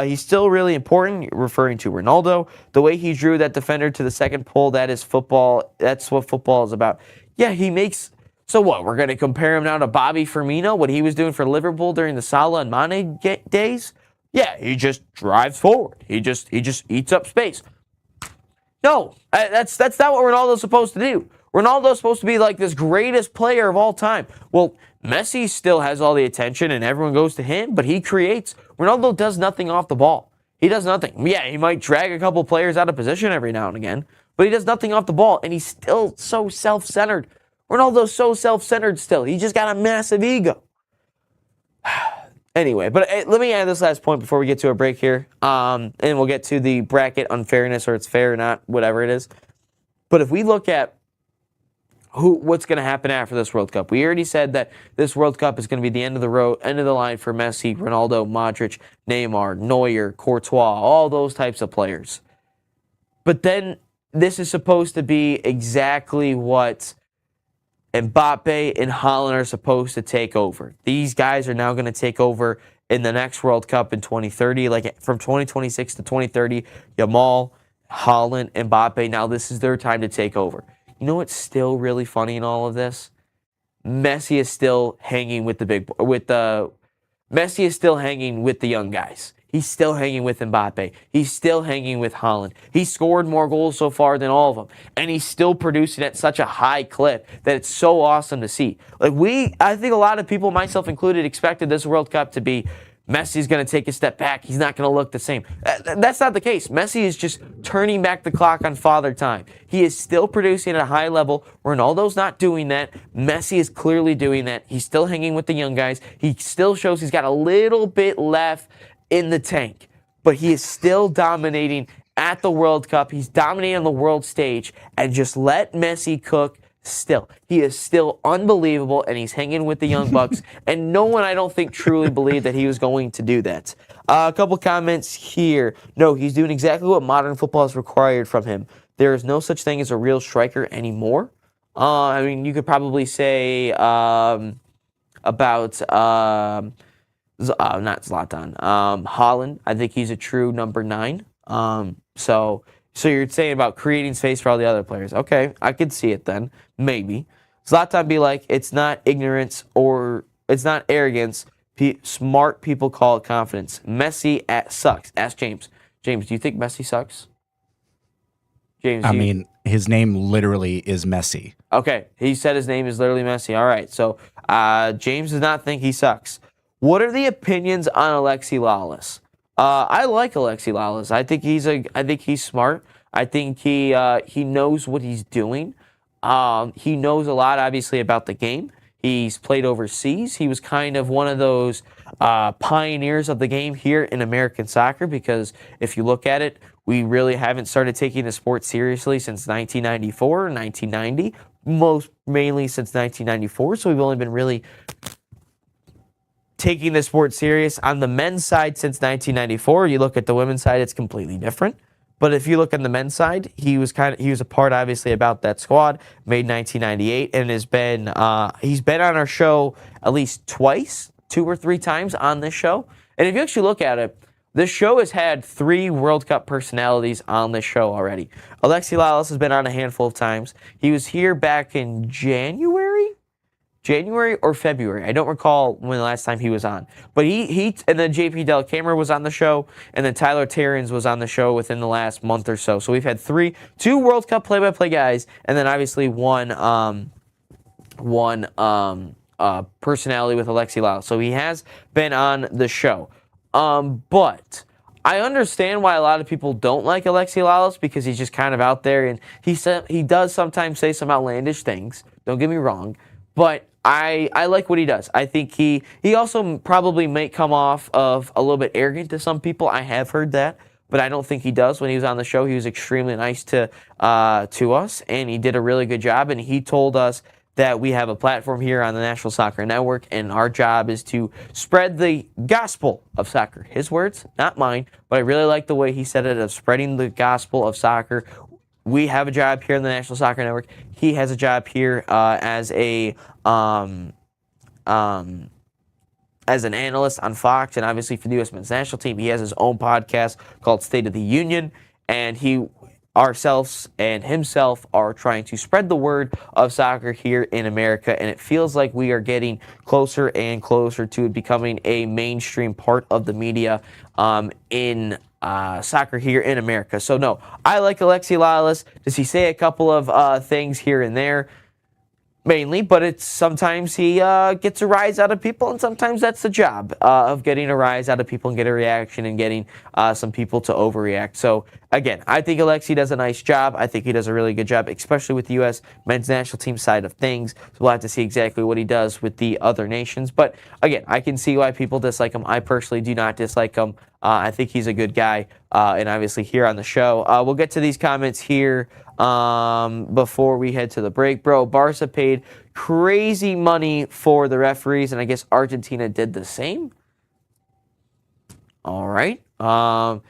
He's still really important, referring to Ronaldo. The way he drew that defender to the second pole, that is football. That's what football is about. Yeah, he makes... So what, we're going to compare him now to Bobby Firmino, what he was doing for Liverpool during the Salah and Mane days? Yeah, he just drives forward. He just eats up space. No, that's not what Ronaldo's supposed to do. Ronaldo's supposed to be like this greatest player of all time. Well, Messi still has all the attention and everyone goes to him, but he creates. Ronaldo does nothing off the ball. He does nothing. Yeah, he might drag a couple players out of position every now and again, but he does nothing off the ball, and he's still so self-centered. Ronaldo's so self-centered still. He just got a massive ego. Anyway, but let me add this last point before we get to a break here, and we'll get to the bracket unfairness, or it's fair or not, whatever it is. But if we look at what's going to happen after this World Cup, we already said that this World Cup is going to be the end of the road, end of the line for Messi, Ronaldo, Modric, Neymar, Neuer, Courtois, all those types of players. But then this is supposed to be exactly what Mbappe and Haaland are supposed to take over. These guys are now going to take over in the next World Cup in 2030, like from 2026 to 2030. Yamal, Haaland, Mbappe, now this is their time to take over. You know what's still really funny in all of this? Messi is still hanging with Messi is still hanging with the young guys. He's still hanging with Mbappe. He's still hanging with Haaland. He scored more goals so far than all of them. And he's still producing at such a high clip that it's so awesome to see. I think a lot of people, myself included, expected this World Cup to be Messi's going to take a step back. He's not going to look the same. That's not the case. Messi is just turning back the clock on father time. He is still producing at a high level. Ronaldo's not doing that. Messi is clearly doing that. He's still hanging with the young guys. He still shows he's got a little bit left in the tank, but he is still dominating at the World Cup. He's dominating on the world stage, and just let Messi cook. Still, he is still unbelievable, and he's hanging with the young bucks. And no one, I don't think, truly believed that he was going to do that. A couple comments here. No, he's doing exactly what modern football is required from him. There is no such thing as a real striker anymore. I mean, you could probably say about not Zlatan, Haaland. I think he's a true number 9. So you're saying about creating space for all the other players. Okay, I could see it then. Maybe. Zlatan be like, it's not ignorance or it's not arrogance. Smart people call it confidence. Messi sucks. Ask James. James, do you think Messi sucks? James, I mean, his name literally is Messi. Okay, he said his name is literally Messi. All right, so James does not think he sucks. What are the opinions on Alexi Lalas? I like Alexi Lalas. I think he's smart. I think he knows what he's doing. He knows a lot, obviously, about the game. He's played overseas. He was kind of one of those pioneers of the game here in American soccer, because if you look at it, we really haven't started taking the sport seriously since 1994 or 1990, mainly since 1994. So we've only been really taking the sport serious on the men's side since 1994. You look at the women's side, it's completely different. But if you look on the men's side, he was a part, obviously, about that squad, made 1998, and he's been on our show at least twice, 2 or 3 times on this show. And if you actually look at it, this show has had 3 World Cup personalities on this show already. Alexi Lalas has been on a handful of times. He was here back in January or February. I don't recall when the last time he was on. But he and then JP Del Cameron was on the show, and then Tyler Terrans was on the show within the last month or so. So we've had 2 World Cup play-by-play guys, and then obviously one personality with Alexi Lalas. So he has been on the show. But I understand why a lot of people don't like Alexi Lalas, because he's just kind of out there, and he does sometimes say some outlandish things. Don't get me wrong. But I like what he does. I think he also probably may come off of a little bit arrogant to some people. I have heard that, but I don't think he does. When he was on the show, he was extremely nice to us, and he did a really good job. And he told us that we have a platform here on the National Soccer Network, and our job is to spread the gospel of soccer. His words, not mine, but I really like the way he said it, of spreading the gospel of soccer. We have a job here on the National Soccer Network. He has a job here as an analyst on Fox, and obviously for the U.S. men's national team, he has his own podcast called State of the Union, and ourselves and himself are trying to spread the word of soccer here in America, and it feels like we are getting closer and closer to it becoming a mainstream part of the media in soccer here in America. So no, I like Alexi Lalas. Does he say a couple of things here and there? Mainly, but it's sometimes he gets a rise out of people, and sometimes that's the job of getting a rise out of people and get a reaction and getting some people to overreact. So again, I think Alexi does a nice job. I think he does a really good job, especially with the U.S. men's national team side of things. So we'll have to see exactly what he does with the other nations. But again, I can see why people dislike him. I personally do not dislike him. I think he's a good guy, and obviously here on the show. We'll get to these comments here before we head to the break. Bro, Barca paid crazy money for the referees, and I guess Argentina did the same. All right. I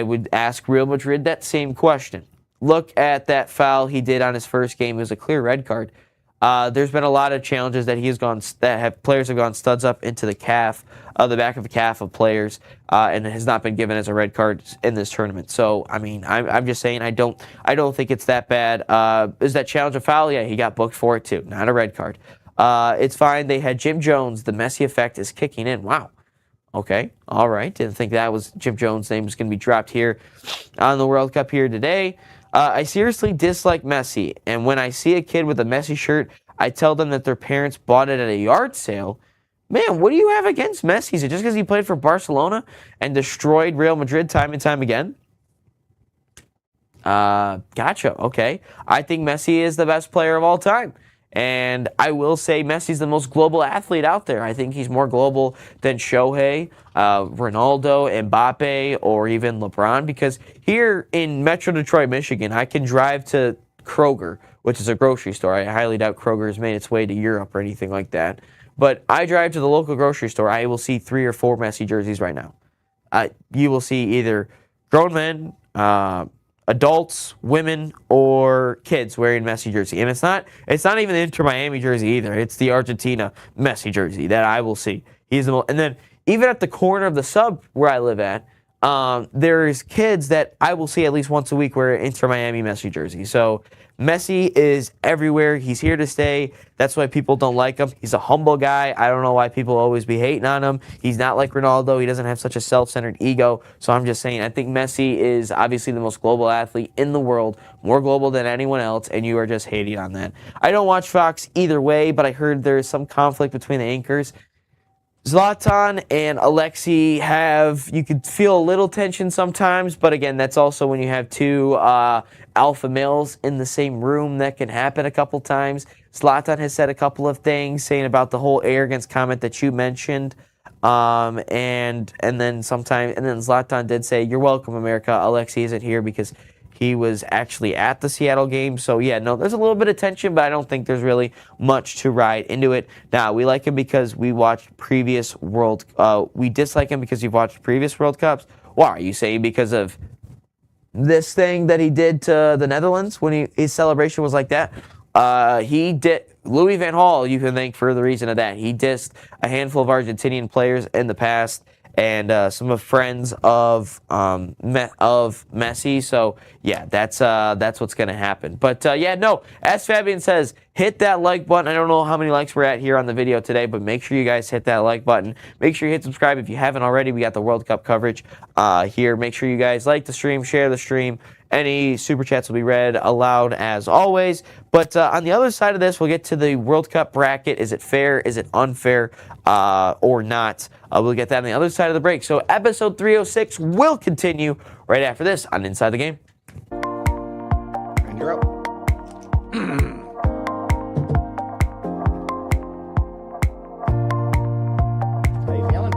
would ask Real Madrid that same question. Look at that foul he did on his first game. It was a clear red card. There's been a lot of challenges that players have gone studs up into the calf, the back of the calf of players, and it has not been given as a red card in this tournament. So, I mean, I'm just saying I don't think it's that bad. Is that challenge a foul? Yeah, he got booked for it too. Not a red card. It's fine. They had Jim Jones. The Messi effect is kicking in. Wow. Okay. All right. Didn't think that was Jim Jones' name was going to be dropped here on the World Cup here today. I seriously dislike Messi, and when I see a kid with a Messi shirt, I tell them that their parents bought it at a yard sale. Man, what do you have against Messi? Is it just because he played for Barcelona and destroyed Real Madrid time and time again? Gotcha. Okay. I think Messi is the best player of all time. And I will say Messi's the most global athlete out there. I think he's more global than Shohei, Ronaldo, Mbappe, or even LeBron. Because here in Metro Detroit, Michigan, I can drive to Kroger, which is a grocery store. I highly doubt Kroger has made its way to Europe or anything like that. But I drive to the local grocery store. I will see 3 or 4 Messi jerseys right now. You will see either grown men, adults, women, or kids wearing Messi jersey. And it's not even the Inter Miami jersey either. It's the Argentina Messi jersey that I will see. He's the most, and then even at the corner of the sub where I live at, there's kids that I will see at least once a week wear Inter Miami Messi jersey. So Messi is everywhere. He's here to stay. That's why people don't like him. He's a humble guy. I don't know why people always be hating on him. He's not like Ronaldo. He doesn't have such a self-centered ego. So I'm just saying, I think Messi is obviously the most global athlete in the world, more global than anyone else, and you are just hating on that. I don't watch Fox either way, but I heard there is some conflict between the anchors. Zlatan and Alexi you could feel a little tension sometimes, but again, that's also when you have 2 alpha males in the same room. That can happen a couple times. Zlatan has said a couple of things saying about the whole arrogance comment that you mentioned. And then Zlatan did say, "You're welcome, America. Alexi isn't here because he was actually at the Seattle game." So, yeah, no, there's a little bit of tension, but I don't think there's really much to ride into it. Now, we like him because we watched previous we dislike him because we've watched previous World Cups. Why are you saying because of this thing that he did to the Netherlands when his celebration was like that? He did. Louis van Gaal, you can thank for the reason of that. He dissed a handful of Argentinian players in the past, and some of friends of Messi. So yeah, that's what's gonna happen. But as Fabian says, hit that like button. I don't know how many likes we're at here on the video today, but make sure you guys hit that like button. Make sure you hit subscribe if you haven't already. We got the World Cup coverage here. Make sure you guys like the stream, share the stream. Any super chats will be read aloud as always. But on the other side of this, we'll get to the World Cup bracket. Is it fair? Is it unfair? Or not? We'll get that on the other side of the break. So episode 306 will continue right after this on Inside the Game. And you're up. How you feeling?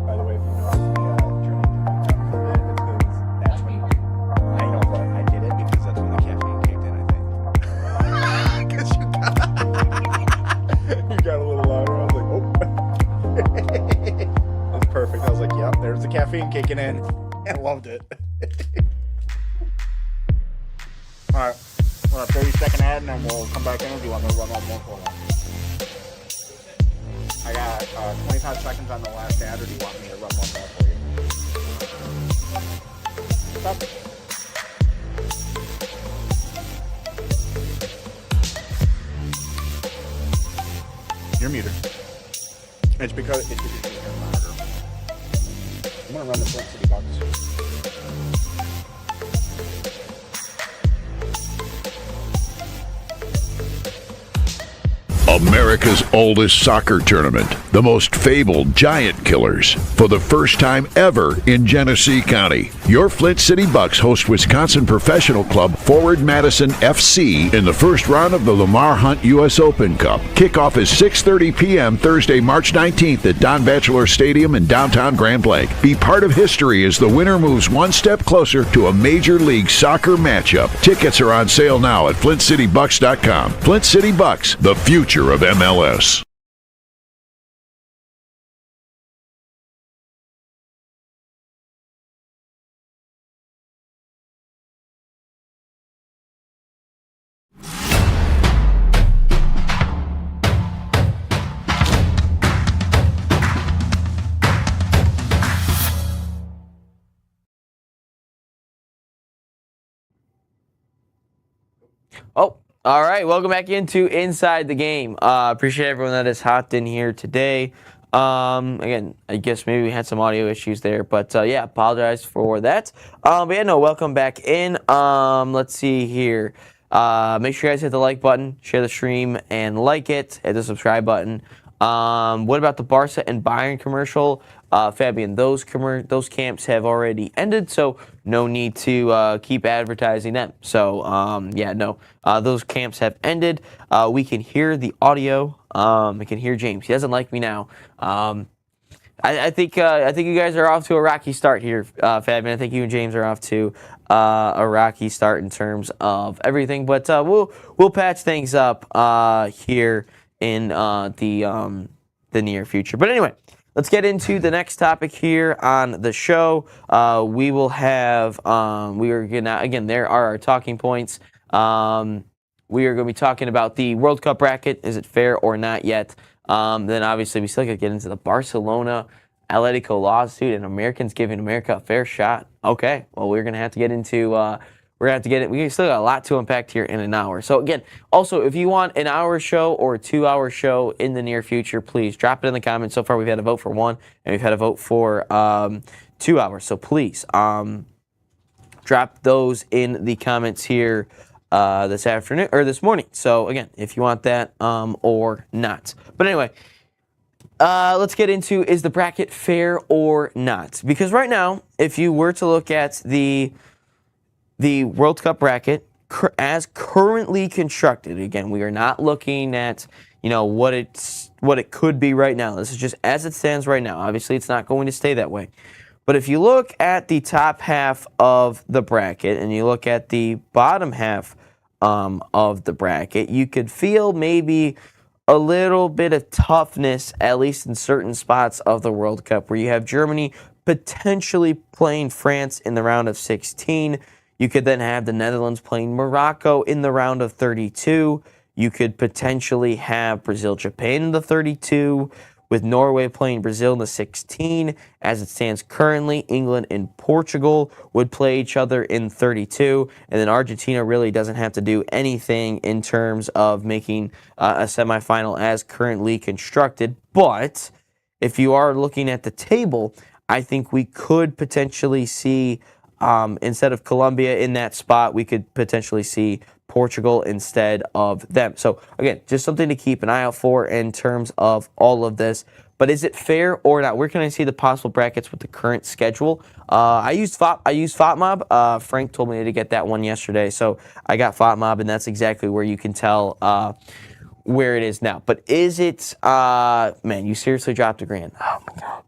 By the way, if you notice the turning, that's when I know, but I did it because that's when the loved it. All right. Well, 30-second ad, and then we'll come back in. Or do you want me to run one more for one? I got 25 seconds on the last ad, or do you want me to run one more for you? Stop. You're muted. It's because you're monitor. I'm gonna run the Flint City Bucks. America's oldest soccer tournament, the most fabled Giant Killers, for the first time ever in Genesee County. Your Flint City Bucks host Wisconsin professional club Forward Madison FC in the first round of the Lamar Hunt U.S. Open Cup. Kickoff is 6:30 p.m. Thursday, March 19th at Don Batchelor Stadium in downtown Grand Blanc. Be part of history as the winner moves one step closer to a Major League Soccer matchup. Tickets are on sale now at flintcitybucks.com. Flint City Bucks, the future of MLS. Oh, all right. Welcome back into Inside the Game. Appreciate everyone that has hopped in here today. Again, I guess maybe we had some audio issues there, but yeah, apologize for that. But yeah, no, welcome back in. Let's see here. Make sure you guys hit the like button, share the stream, and like it. Hit the subscribe button. What about the Barca and Bayern commercial? Fabian, those camps have already ended, so no need to keep advertising them. So, yeah, no, those camps have ended. We can hear the audio. I can hear James. He doesn't like me now. I think you guys are off to a rocky start here, Fabian. I think you and James are off to a rocky start in terms of everything, but we'll patch things up here in the near future. But anyway, let's get into the next topic here on the show. We will have we are gonna, again, there are our talking points. We are going to be talking about the World Cup bracket. Is it fair or not yet? Then obviously we still got to get into the Barcelona Atletico lawsuit and Americans giving America a fair shot. Okay, well, we're going to have to get into we still got a lot to unpack here in an hour. So again, also, if you want an hour show or a 2-hour show in the near future, please drop it in the comments. So far, we've had a vote for 1, and we've had a vote for 2 hours. So please drop those in the comments here this afternoon or this morning. So again, if you want that or not. But anyway, let's get into, is the bracket fair or not? Because right now, if you were to look at the World Cup bracket as currently constructed, again, we are not looking at, what it could be right now. This is just as it stands right now. Obviously, it's not going to stay that way. But if you look at the top half of the bracket and you look at the bottom half of the bracket, you could feel maybe a little bit of toughness, at least in certain spots of the World Cup, where you have Germany potentially playing France in the round of 16. You could then have the Netherlands playing Morocco in the round of 32. You could potentially have Brazil-Japan in the 32, with Norway playing Brazil in the 16. As it stands currently, England and Portugal would play each other in 32. And then Argentina really doesn't have to do anything in terms of making a semifinal as currently constructed. But if you are looking at the table, I think we could potentially see, instead of Colombia in that spot, we could potentially see Portugal instead of them. So again, just something to keep an eye out for in terms of all of this. But is it fair or not? Where can I see the possible brackets with the current schedule? I used FOTMob. Frank told me to get that one yesterday, so I got FOTMob, and that's exactly where you can tell where it is now. But is it? Man, you seriously dropped $1,000. Oh my God.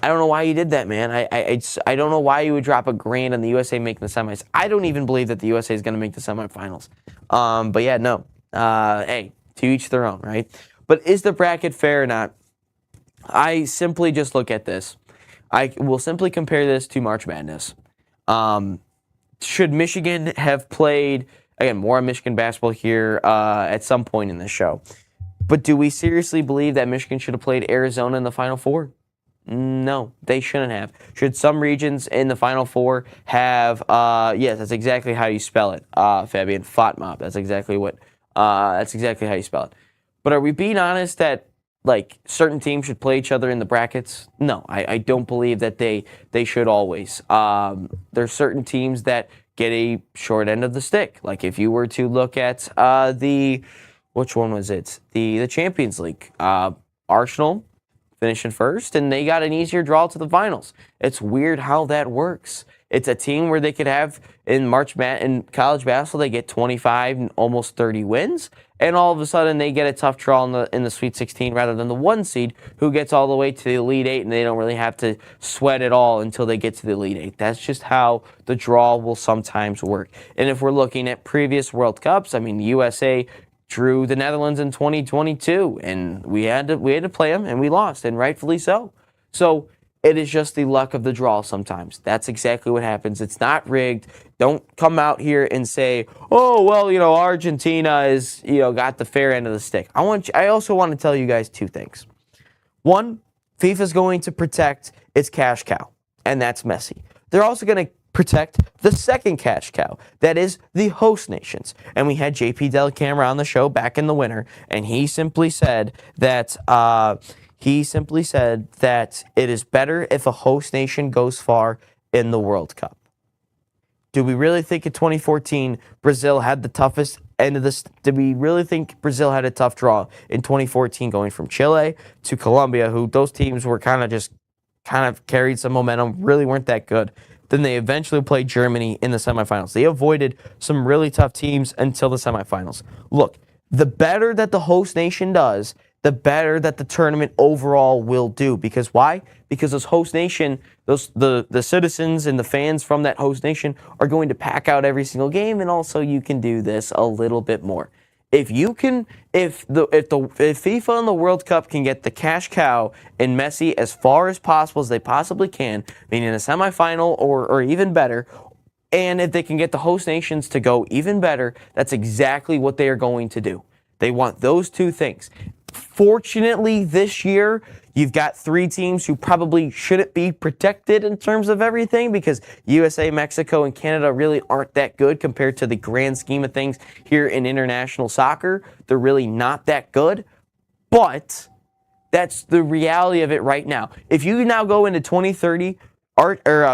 I don't know why you did that, man. I don't know why you would drop $1,000 on the USA making the semis. I don't even believe that the USA is going to make the semifinals. But yeah, no. Hey, to each their own, right? But is the bracket fair or not? I simply just look at this. I will simply compare this to March Madness. Should Michigan have played, again, more on Michigan basketball here at some point in the show, but do we seriously believe that Michigan should have played Arizona in the Final Four? No, they shouldn't have. Should some regions in the Final Four have, yes, that's exactly how you spell it, Fabian, FOTMOP. That's exactly how you spell it. But are we being honest that, like, certain teams should play each other in the brackets? No, I don't believe that they should always. There's certain teams that get a short end of the stick. Like, if you were to look at which one was it? The Champions League. Arsenal finishing first, and they got an easier draw to the finals. It's weird how that works. It's a team where they could have in college basketball, they get 25 and almost 30 wins, and all of a sudden they get a tough draw in the Sweet 16 rather than the 1 seed who gets all the way to the Elite 8, and they don't really have to sweat it all until they get to the Elite 8. That's just how the draw will sometimes work. And if we're looking at previous World Cups, I mean, the USA drew the Netherlands in 2022, and we had to play them, and we lost, and rightfully so. So it is just the luck of the draw sometimes. That's exactly what happens. It's not rigged. Don't come out here and say, oh, well, Argentina is, got the fair end of the stick. I also want to tell you guys 2 things. One, FIFA's going to protect its cash cow, and that's Messi. They're also going to protect the second cash cow, that is the host nations. And we had JP Delacamera on the show back in the winter, and he simply said that it is better if a host nation goes far in the World Cup. Do we really think in 2014 Brazil had the toughest end of this? Did we really think Brazil had a tough draw in 2014 going from Chile to Colombia, who those teams were kind of carried some momentum, really weren't that good? Then they eventually played Germany in the semifinals. They avoided some really tough teams until the semifinals. Look, the better that the host nation does, the better that the tournament overall will do. Because why? Because those host nation, the citizens and the fans from that host nation are going to pack out every single game, and also you can do this a little bit more. If FIFA and the World Cup can get the cash cow and Messi as far as possible as they possibly can, meaning a semifinal or even better, and if they can get the host nations to go even better, that's exactly what they are going to do. They want those 2 things. Fortunately, this year, you've got 3 teams who probably shouldn't be protected in terms of everything because USA, Mexico, and Canada really aren't that good compared to the grand scheme of things here in international soccer. They're really not that good, but that's the reality of it right now. If you now go into 2030,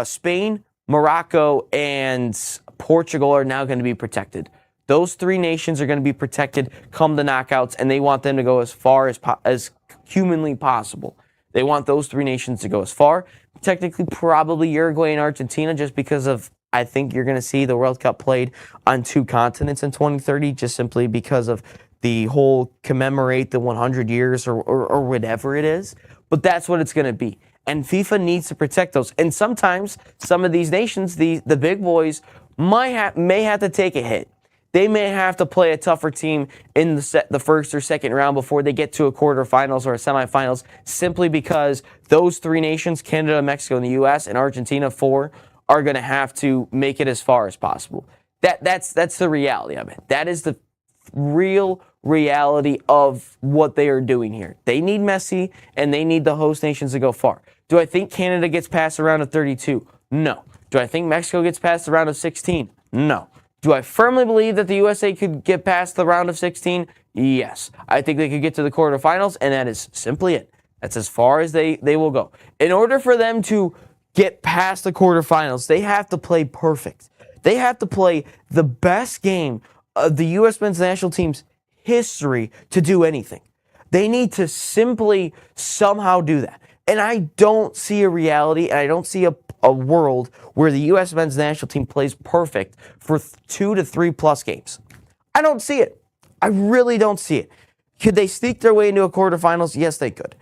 Spain, Morocco, and Portugal are now going to be protected. Those 3 nations are going to be protected come the knockouts, and they want them to go as far as humanly possible. They want those 3 nations to go as far. Technically, probably Uruguay and Argentina, just because of, I think you're going to see the World Cup played on 2 continents in 2030, just simply because of the whole commemorate the 100 years or whatever it is. But that's what it's going to be. And FIFA needs to protect those. And sometimes some of these nations, the big boys, may have to take a hit. They may have to play a tougher team in the first or second round before they get to a quarterfinals or a semifinals, simply because those 3 nations, Canada, Mexico, and the U.S., and Argentina, 4, are going to have to make it as far as possible. That's the reality of it. That is the real reality of what they are doing here. They need Messi, and they need the host nations to go far. Do I think Canada gets past the round of 32? No. Do I think Mexico gets past the round of 16? No. Do I firmly believe that the USA could get past the round of 16? Yes. I think they could get to the quarterfinals, and that is simply it. That's as far as they will go. In order for them to get past the quarterfinals, they have to play perfect. They have to play the best game of the U.S. men's national team's history to do anything. They need to simply somehow do that. And I don't see a reality, and I don't see a world where the U.S. men's national team plays perfect for 2 to 3 plus games. I don't see it. I really don't see it. Could they sneak their way into a quarterfinals? Yes, they could.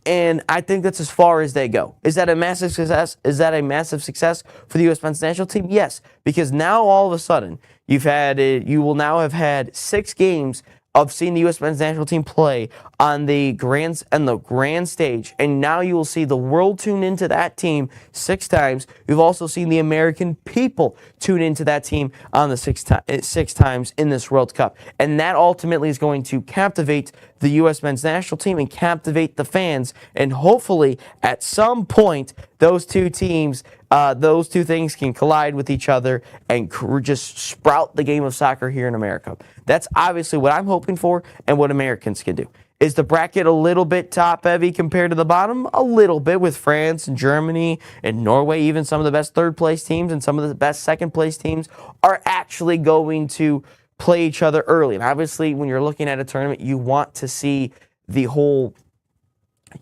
And I think that's as far as they go. Is that a massive success? Is that a massive success for the U.S. men's national team? Yes, because now all of a sudden you will now have had 6 games of seeing the U.S. men's national team play on the grand stage, and now you will see the world tune into that team 6 times. You've also seen the American people tune into that team on the 6 times in this World Cup, and that ultimately is going to captivate the U.S. men's national team and captivate the fans, and hopefully at some point those two things can collide with each other and just sprout the game of soccer here in America. That's obviously what I'm hoping for and what Americans can do. Is the bracket a little bit top-heavy compared to the bottom? A little bit, with France and Germany and Norway. Even some of the best third-place teams and some of the best second-place teams are actually going to play each other early. And obviously, when you're looking at a tournament, you want to see the whole,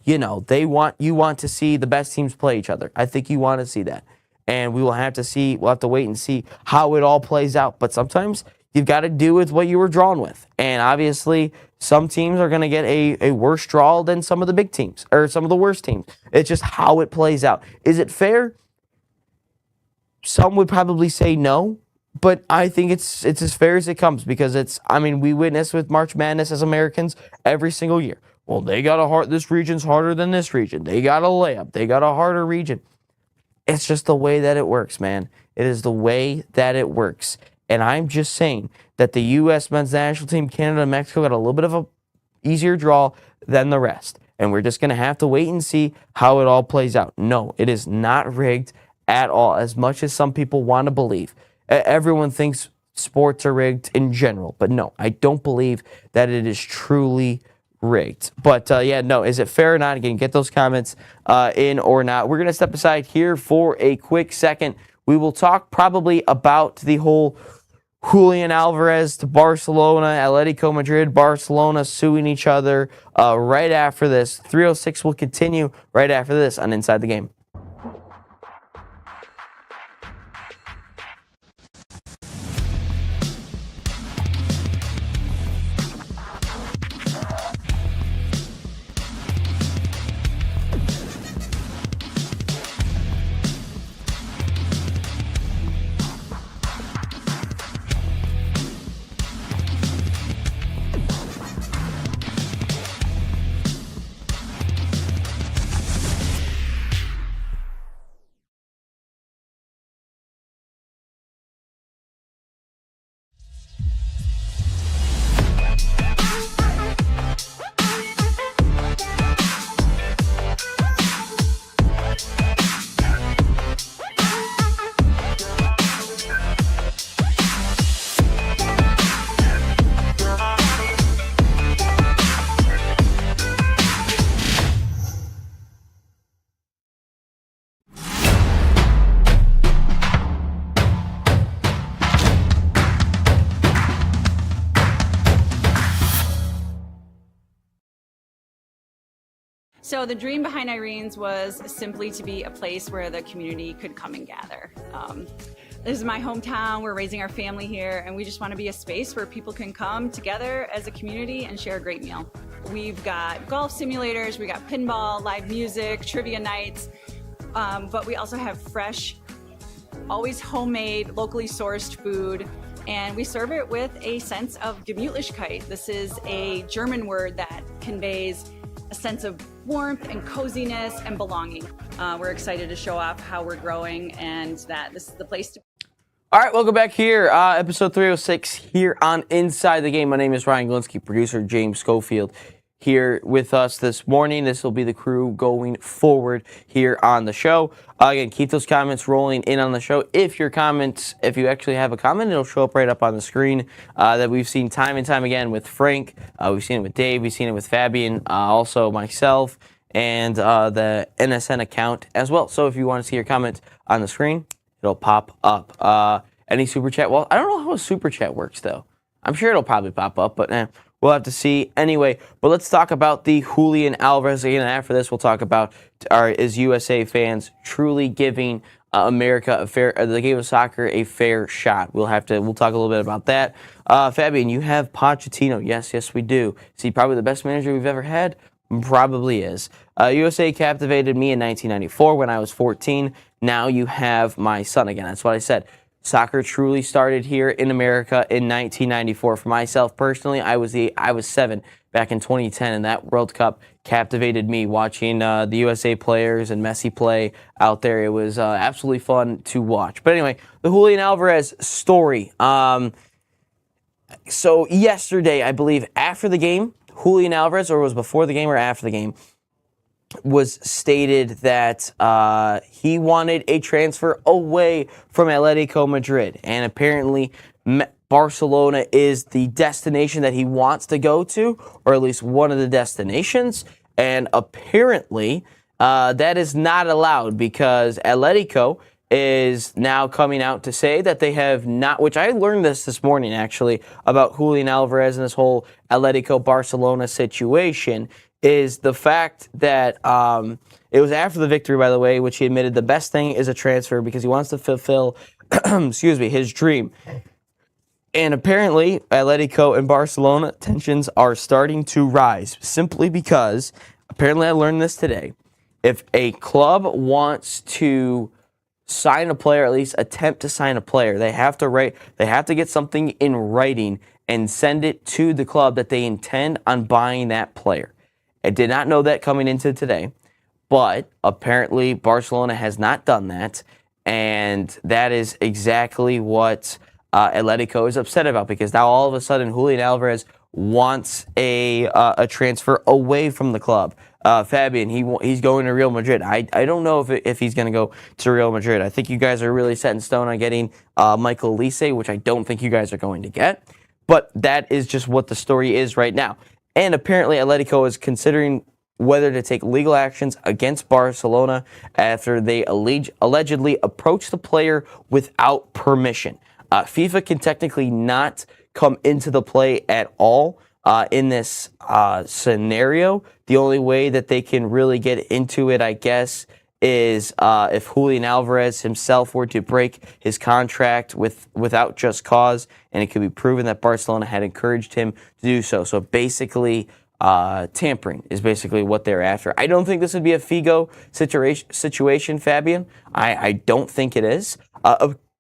you want to see the best teams play each other. I think you want to see that. And we'll have to wait and see how it all plays out. But sometimes you've got to do with what you were drawn with. And obviously, some teams are going to get a worse draw than some of the big teams, or some of the worst teams. It's just how it plays out. Is it fair? Some would probably say no, but I think it's as fair as it comes, because we witness with March Madness as Americans every single year. Well, this region's harder than this region. They got a layup. They got a harder region. It's just the way that it works, man. It is the way that it works. And I'm just saying that the U.S. men's national team, Canada and Mexico, got a little bit of a easier draw than the rest. And we're just going to have to wait and see how it all plays out. No, it is not rigged at all, as much as some people want to believe. Everyone thinks sports are rigged in general. But no, I don't believe that it is truly rigged. But is it fair or not? Again, get those comments in or not. We're going to step aside here for a quick second. We will talk probably about the whole Julian Alvarez to Barcelona, Atletico Madrid, Barcelona suing each other right after this. 306 will continue right after this on Inside the Game. So the dream behind Irene's was simply to be a place where the community could come and gather. This is my hometown, we're raising our family here, and we just want to be a space where people can come together as a community and share a great meal. We've got golf simulators, we got pinball, live music, trivia nights, but we also have fresh, always homemade, locally sourced food, and we serve it with a sense of Gemütlichkeit. This is a German word that conveys a sense of warmth and coziness and belonging. We're excited to show off how we're growing and that this is the place to. All right, welcome back here. Episode 306 here on Inside the Game. My name is Ryan Glinsky, producer James Schofield here with us this morning. This will be the crew going forward here on the show. Again, keep those comments rolling in on the show. If you actually have a comment, it'll show up right up on the screen that we've seen time and time again with Frank. We've seen it with Dave. We've seen it with Fabian, also myself, and the NSN account as well. So if you want to see your comment on the screen, it'll pop up. Any super chat? Well, I don't know how a super chat works, though. I'm sure it'll probably pop up, but we'll have to see anyway. But let's talk about the Julian Alvarez again. And after this, we'll talk about is USA fans truly giving America the game of soccer a fair shot. We'll talk a little bit about that. Fabian, you have Pochettino. Yes, we do. Is he probably the best manager we've ever had? Probably is. USA captivated me in 1994 when I was 14. Now you have my son again. That's what I said. Soccer truly started here in America in 1994. For myself personally, I was 7 back in 2010, and that World Cup captivated me. Watching the USA players and Messi play out there, it was absolutely fun to watch. But anyway, the Julian Alvarez story. So yesterday, I believe after the game, Julian Alvarez, or it was before the game or after the game, was stated that he wanted a transfer away from Atletico Madrid. And apparently Barcelona is the destination that he wants to go to, or at least one of the destinations. And apparently that is not allowed because Atletico is now coming out to say that they have not, which I learned this morning actually, about Julian Alvarez and this whole Atletico Barcelona situation, is the fact that it was after the victory, by the way, which he admitted the best thing is a transfer because he wants to fulfill his dream. And apparently, Atletico and Barcelona tensions are starting to rise simply because, apparently I learned this today, if a club wants to sign a player, at least attempt to sign a player, they have to get something in writing and send it to the club that they intend on buying that player. I did not know that coming into today, but apparently Barcelona has not done that, and that is exactly what Atletico is upset about, because now all of a sudden Julian Alvarez wants a transfer away from the club. Fabian, he's going to Real Madrid. I don't know if he's going to go to Real Madrid. I think you guys are really set in stone on getting Michael Olise, which I don't think you guys are going to get, but that is just what the story is right now. And apparently Atletico is considering whether to take legal actions against Barcelona after they allegedly approached the player without permission. FIFA can technically not come into the play at all in this scenario. The only way that they can really get into it, I guess, is if Julian Alvarez himself were to break his contract without just cause, and it could be proven that Barcelona had encouraged him to do so. So basically, tampering is basically what they're after. I don't think this would be a Figo situation, Fabian. I don't think it is.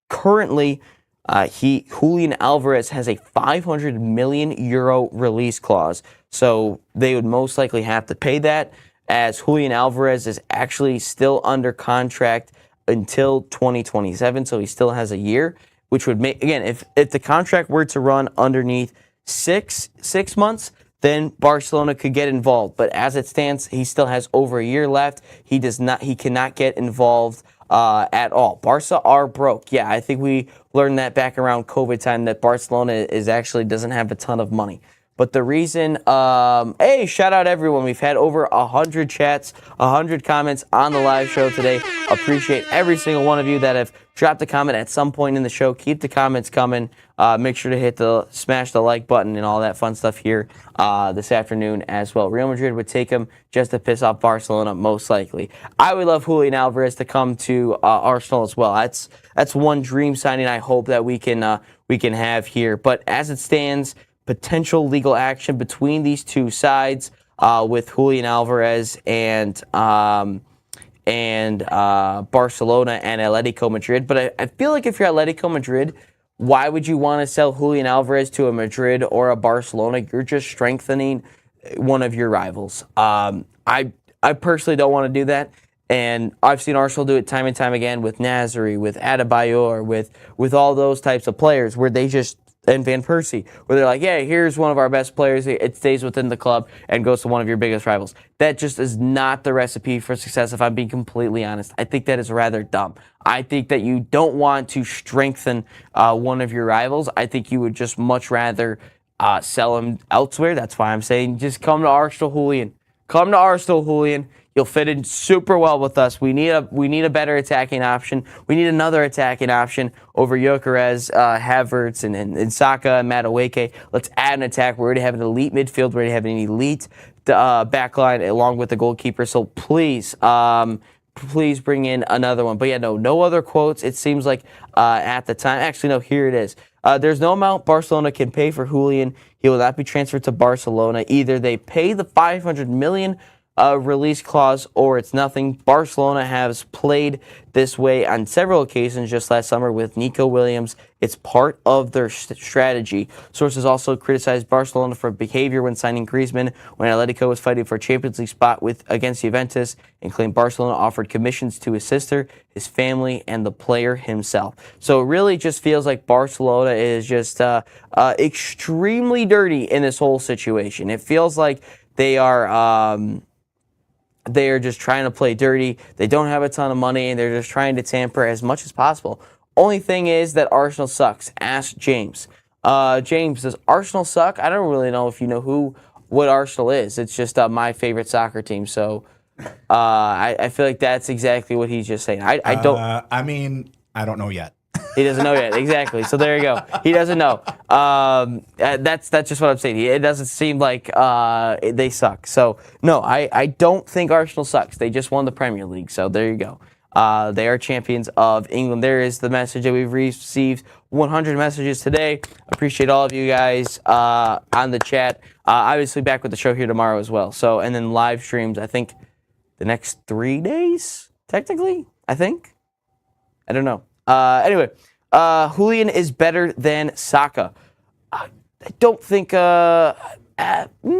Currently, Julian Alvarez has a 500 million euro release clause, so they would most likely have to pay that, as Julian Alvarez is actually still under contract until 2027, so he still has a year, which would make, again, if the contract were to run underneath six months, then Barcelona could get involved. But as it stands, he still has over a year left. He cannot get involved at all. Barca are broke. Yeah, I think we learned that back around COVID time, that Barcelona doesn't have a ton of money. But the reason, hey, shout out everyone. We've had over 100 chats, 100 comments on the live show today. Appreciate every single one of you that have dropped a comment at some point in the show. Keep the comments coming. Make sure to smash the like button and all that fun stuff here this afternoon as well. Real Madrid would take him just to piss off Barcelona, most likely. I would love Julian Alvarez to come to Arsenal as well. That's one dream signing I hope that we can have here. But as it stands, potential legal action between these two sides with Julian Alvarez and Barcelona and Atletico Madrid. But I feel like if you're Atletico Madrid, why would you want to sell Julian Alvarez to a Madrid or a Barcelona? You're just strengthening one of your rivals. I personally don't want to do that. And I've seen Arsenal do it time and time again with Nasri, with Adebayor, with all those types of players where they just, and Van Persie, where they're like, yeah, here's one of our best players. It stays within the club and goes to one of your biggest rivals. That just is not the recipe for success, if I'm being completely honest. I think that is rather dumb. I think that you don't want to strengthen one of your rivals. I think you would just much rather sell him elsewhere. That's why I'm saying just come to Arsenal, Julian. Come to Arsenal, Julian. You'll fit in super well with us. We need a better attacking option. We need another attacking option over Gyökeres, Havertz, and Saka and Madueke. Let's add an attack. We already have an elite midfield. We already have an elite backline along with the goalkeeper. So please bring in another one. But yeah, no other quotes. It seems like at the time. Actually, no, here it is. There's no amount Barcelona can pay for Julian. He will not be transferred to Barcelona. Either they pay the 500 million a release clause or it's nothing. Barcelona has played this way on several occasions just last summer with Nico Williams. It's part of their strategy. Sources also criticized Barcelona for behavior when signing Griezmann when Atletico was fighting for a Champions League spot against Juventus, and claimed Barcelona offered commissions to his sister, his family, and the player himself. So it really just feels like Barcelona is just extremely dirty in this whole situation. It feels like they are just trying to play dirty. They don't have a ton of money, and they're just trying to tamper as much as possible. Only thing is that Arsenal sucks. Ask James. James, does Arsenal suck? I don't really know if you know what Arsenal is. It's just my favorite soccer team. So I feel like that's exactly what he's just saying. I don't. I don't know yet. He doesn't know yet. Exactly. So there you go. He doesn't know. That's just what I'm saying. It doesn't seem like they suck. So no, I don't think Arsenal sucks. They just won the Premier League. So there you go. They are champions of England. There is the message that we've received. 100 messages today. Appreciate all of you guys on the chat. Obviously back with the show here tomorrow as well. So, and then live streams, I think the next 3 days, technically, I think. I don't know. Anyway, Julian is better than Saka. I don't think, they play a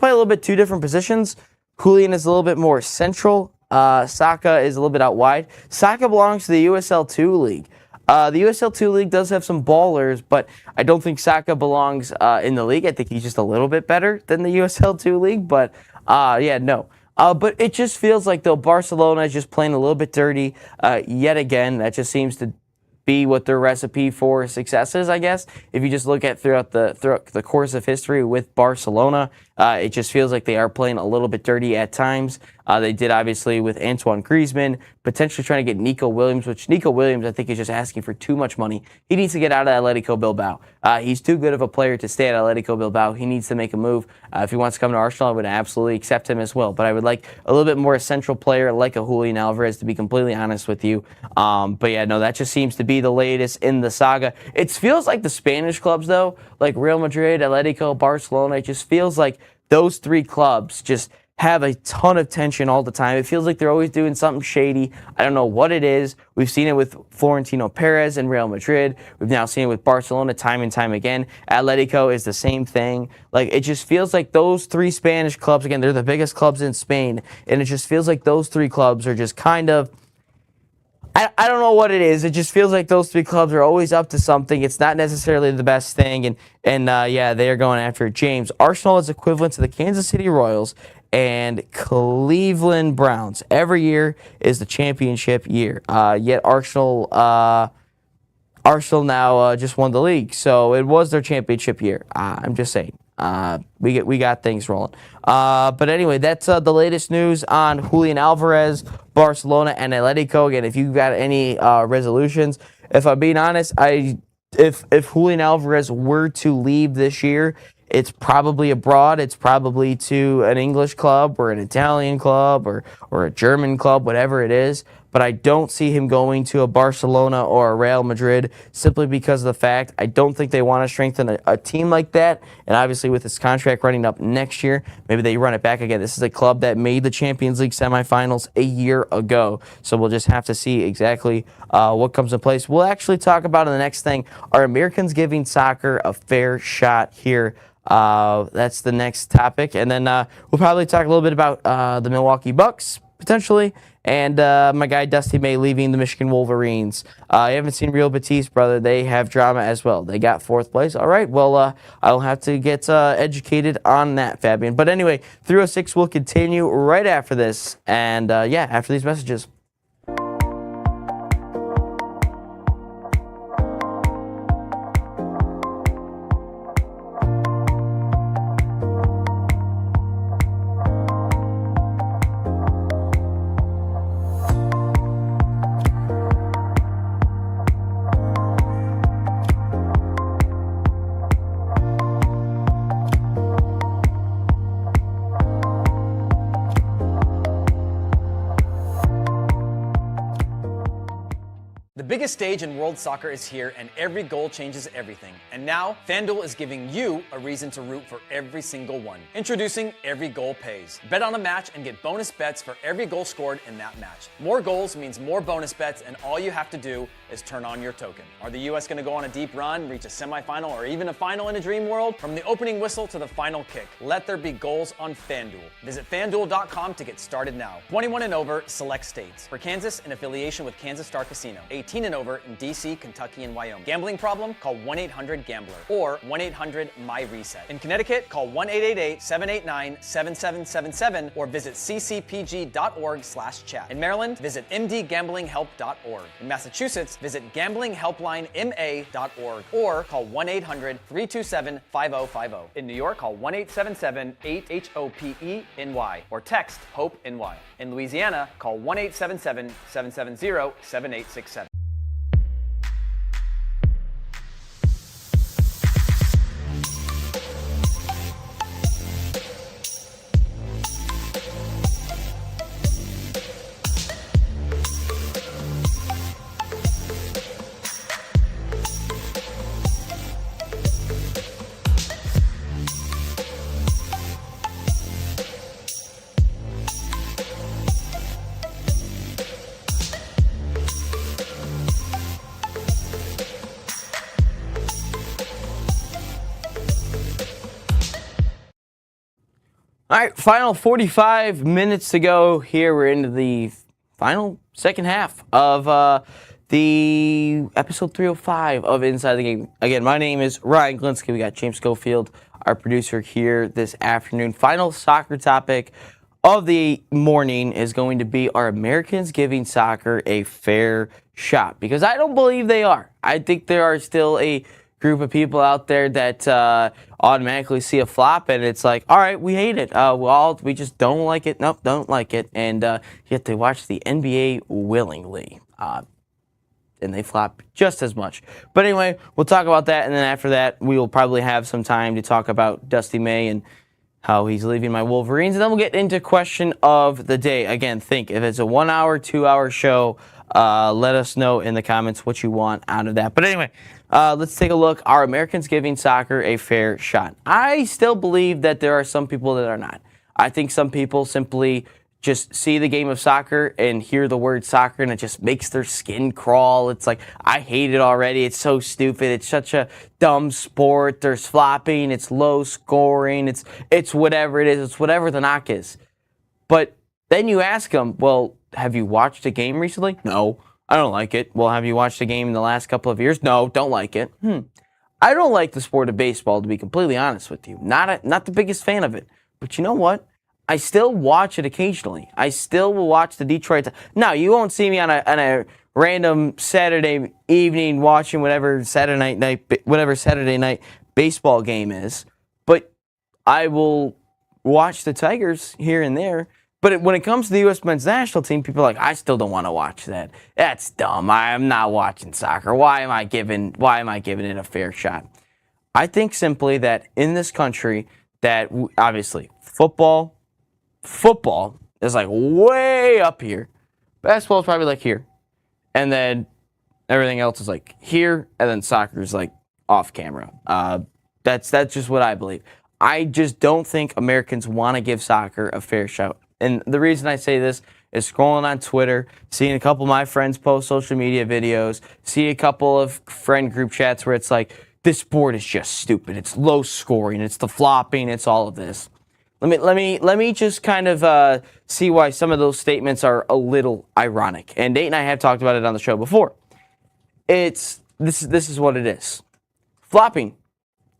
little bit two different positions. Julian is a little bit more central. Saka is a little bit out wide. Saka belongs to the USL 2 league. The USL 2 league does have some ballers, but I don't think Saka belongs in the league. I think he's just a little bit better than the USL 2 league, but no. But it just feels like, though, Barcelona is just playing a little bit dirty yet again. That just seems to be what their recipe for success is, I guess. If you just look at throughout the course of history with Barcelona, it just feels like they are playing a little bit dirty at times. They did, obviously, with Antoine Griezmann, potentially trying to get Nico Williams, which Nico Williams, I think, is just asking for too much money. He needs to get out of Atletico Bilbao. He's too good of a player to stay at Atletico Bilbao. He needs to make a move. If he wants to come to Arsenal, I would absolutely accept him as well. But I would like a little bit more central player like a Julian Alvarez, to be completely honest with you. But yeah, no, that just seems to be the latest in the saga. It feels like the Spanish clubs, though, like Real Madrid, Atletico, Barcelona, it just feels like those three clubs just have a ton of tension all the time. It feels like they're always doing something shady. I don't know what it is. We've seen it with Florentino Perez and Real Madrid. We've now seen it with Barcelona time and time again. Atletico is the same thing. Like, it just feels like those three Spanish clubs, again, they're the biggest clubs in Spain, and it just feels like those three clubs are just kind of, I don't know what it is. It just feels like those three clubs are always up to something. It's not necessarily the best thing, and they are going after it. James, Arsenal is equivalent to the Kansas City Royals and Cleveland Browns. Every year is the championship year. Yet Arsenal now just won the league, so it was their championship year. I'm just saying. We got things rolling. But anyway, that's the latest news on Julian Alvarez, Barcelona, and Atletico. Again, if you've got any resolutions, if I'm being honest, if Julian Alvarez were to leave this year, it's probably abroad. It's probably to an English club or an Italian club or a German club, whatever it is. But I don't see him going to a Barcelona or a Real Madrid simply because of the fact I don't think they want to strengthen a team like that. And obviously with his contract running up next year, maybe they run it back again. This is a club that made the Champions League semifinals a year ago. So we'll just have to see exactly what comes in place. We'll actually talk about in the next thing, are Americans giving soccer a fair shot here? That's the next topic. And then we'll probably talk a little bit about the Milwaukee Bucks, potentially, and my guy Dusty May leaving the Michigan Wolverines. I haven't seen Real Betis, brother. They have drama as well. They got 4th place. All right, well, I'll have to get educated on that, Fabian. But anyway, 306 will continue right after this, and after these messages. biggest stage in world soccer is here, and every goal changes everything. And now, FanDuel is giving you a reason to root for every single one. Introducing Every Goal Pays. Bet on a match and get bonus bets for every goal scored in that match. More goals means more bonus bets, and all you have to do is turn on your token. Are the U.S. going to go on a deep run, reach a semifinal, or even a final in a dream world? From the opening whistle to the final kick, let there be goals on FanDuel. Visit FanDuel.com to get started now. 21 and over, select states. For Kansas, in affiliation with Kansas Star Casino. 18 and over in D.C., Kentucky, and Wyoming. Gambling problem? Call 1-800-GAMBLER or 1-800-MY-RESET. In Connecticut, call 1-888-789-7777 or visit ccpg.org/chat. In Maryland, visit mdgamblinghelp.org. In Massachusetts, visit gamblinghelplinema.org or call 1-800-327-5050. In New York, call 1-877-8-HOPE-NY or text HOPE-NY. In Louisiana, call 1-877-770-7867. All right, final 45 minutes to go here. We're into the final second half of the episode 305 of Inside the Game. Again, my name is Ryan Glinsky. We got James Schofield, our producer, here this afternoon. Final soccer topic of the morning is going to be, are Americans giving soccer a fair shot? Because I don't believe they are. I think there are still a group of people out there that automatically see a flop and it's like, all right, we hate it. We just don't like it. Nope, don't like it. And yet they watch the NBA willingly. And they flop just as much. But anyway, we'll talk about that. And then after that, we will probably have some time to talk about Dusty May and how he's leaving my Wolverines. And then we'll get into question of the day. Again, think if it's a 1 hour, 2 hour show, let us know in the comments what you want out of that. But anyway, let's take a look. Are Americans giving soccer a fair shot? I still believe that there are some people that are not. I think some people simply just see the game of soccer and hear the word soccer and it just makes their skin crawl. It's like, I hate it already. It's so stupid. It's such a dumb sport. There's flopping. It's low scoring. It's whatever it is. It's whatever the knock is. But then you ask them, well, have you watched a game recently? No, I don't like it. Well, have you watched a game in the last couple of years? No, don't like it. I don't like the sport of baseball, to be completely honest with you. Not the biggest fan of it. But you know what? I still watch it occasionally. I still will watch the Detroit. Now, you won't see me on a random Saturday evening watching whatever Saturday night baseball game is. But I will watch the Tigers here and there. But when it comes to the U.S. men's national team, people are like, I still don't want to watch that. That's dumb. I'm not watching soccer. Why am I giving it a fair shot? I think simply that in this country, that obviously football is like way up here. Basketball is probably like here. And then everything else is like here. And then soccer is like off camera. That's just what I believe. I just don't think Americans want to give soccer a fair shot. And the reason I say this is scrolling on Twitter, seeing a couple of my friends post social media videos, see a couple of friend group chats where it's like, this sport is just stupid. It's low scoring. It's the flopping. It's all of this. Let me just kind of see why some of those statements are a little ironic. And Nate and I have talked about it on the show before. This is what it is. Flopping.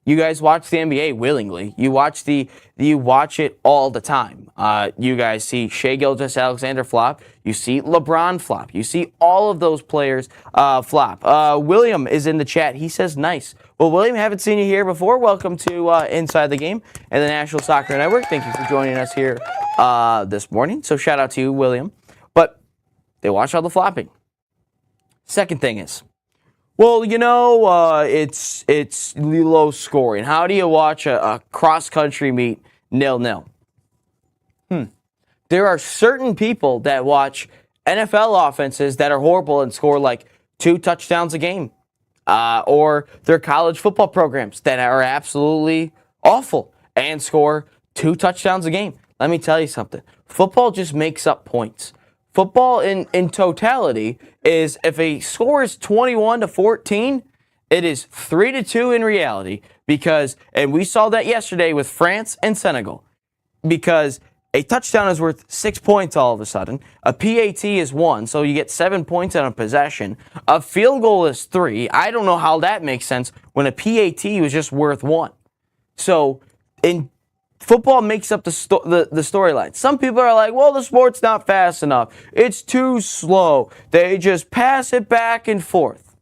You guys watch the NBA willingly. You watch it all the time. You guys see Shai Gilgeous-Alexander flop. You see LeBron flop. You see all of those players flop. William is in the chat. He says nice. Well, William, haven't seen you here before. Welcome to Inside the Game and the National Soccer Network. Thank you for joining us here this morning. So shout out to you, William. But they watch all the flopping. Second thing is, well, you know, it's low scoring. How do you watch a cross-country meet 0-0? There are certain people that watch NFL offenses that are horrible and score like 2 touchdowns a game. Or their college football programs that are absolutely awful and score 2 touchdowns a game. Let me tell you something. Football just makes up points. Football in totality is, if a score is 21-14, it is 3-2 in reality, because, and we saw that yesterday with France and Senegal, because a touchdown is worth 6 points all of a sudden. A PAT is 1, so you get 7 points on a possession. A field goal is 3. I don't know how that makes sense when a PAT was just worth 1. So in football makes up the storyline. Some people are like, well, the sport's not fast enough. It's too slow. They just pass it back and forth.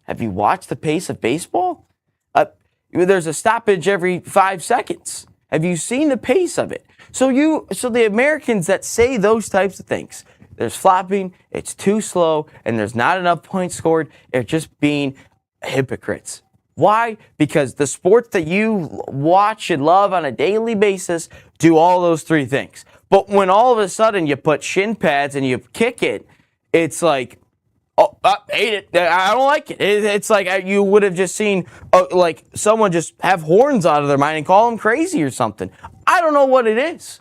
Have you watched the pace of baseball? There's a stoppage every 5 seconds. Have you seen the pace of it? So the Americans that say those types of things, there's flopping, it's too slow, and there's not enough points scored, they're just being hypocrites. Why? Because the sports that you watch and love on a daily basis do all those 3 things. But when all of a sudden you put shin pads and you kick it, it's like, oh, I hate it. I don't like it. It's like you would have just seen like someone just have horns out of their mind and call them crazy or something. I don't know what it is.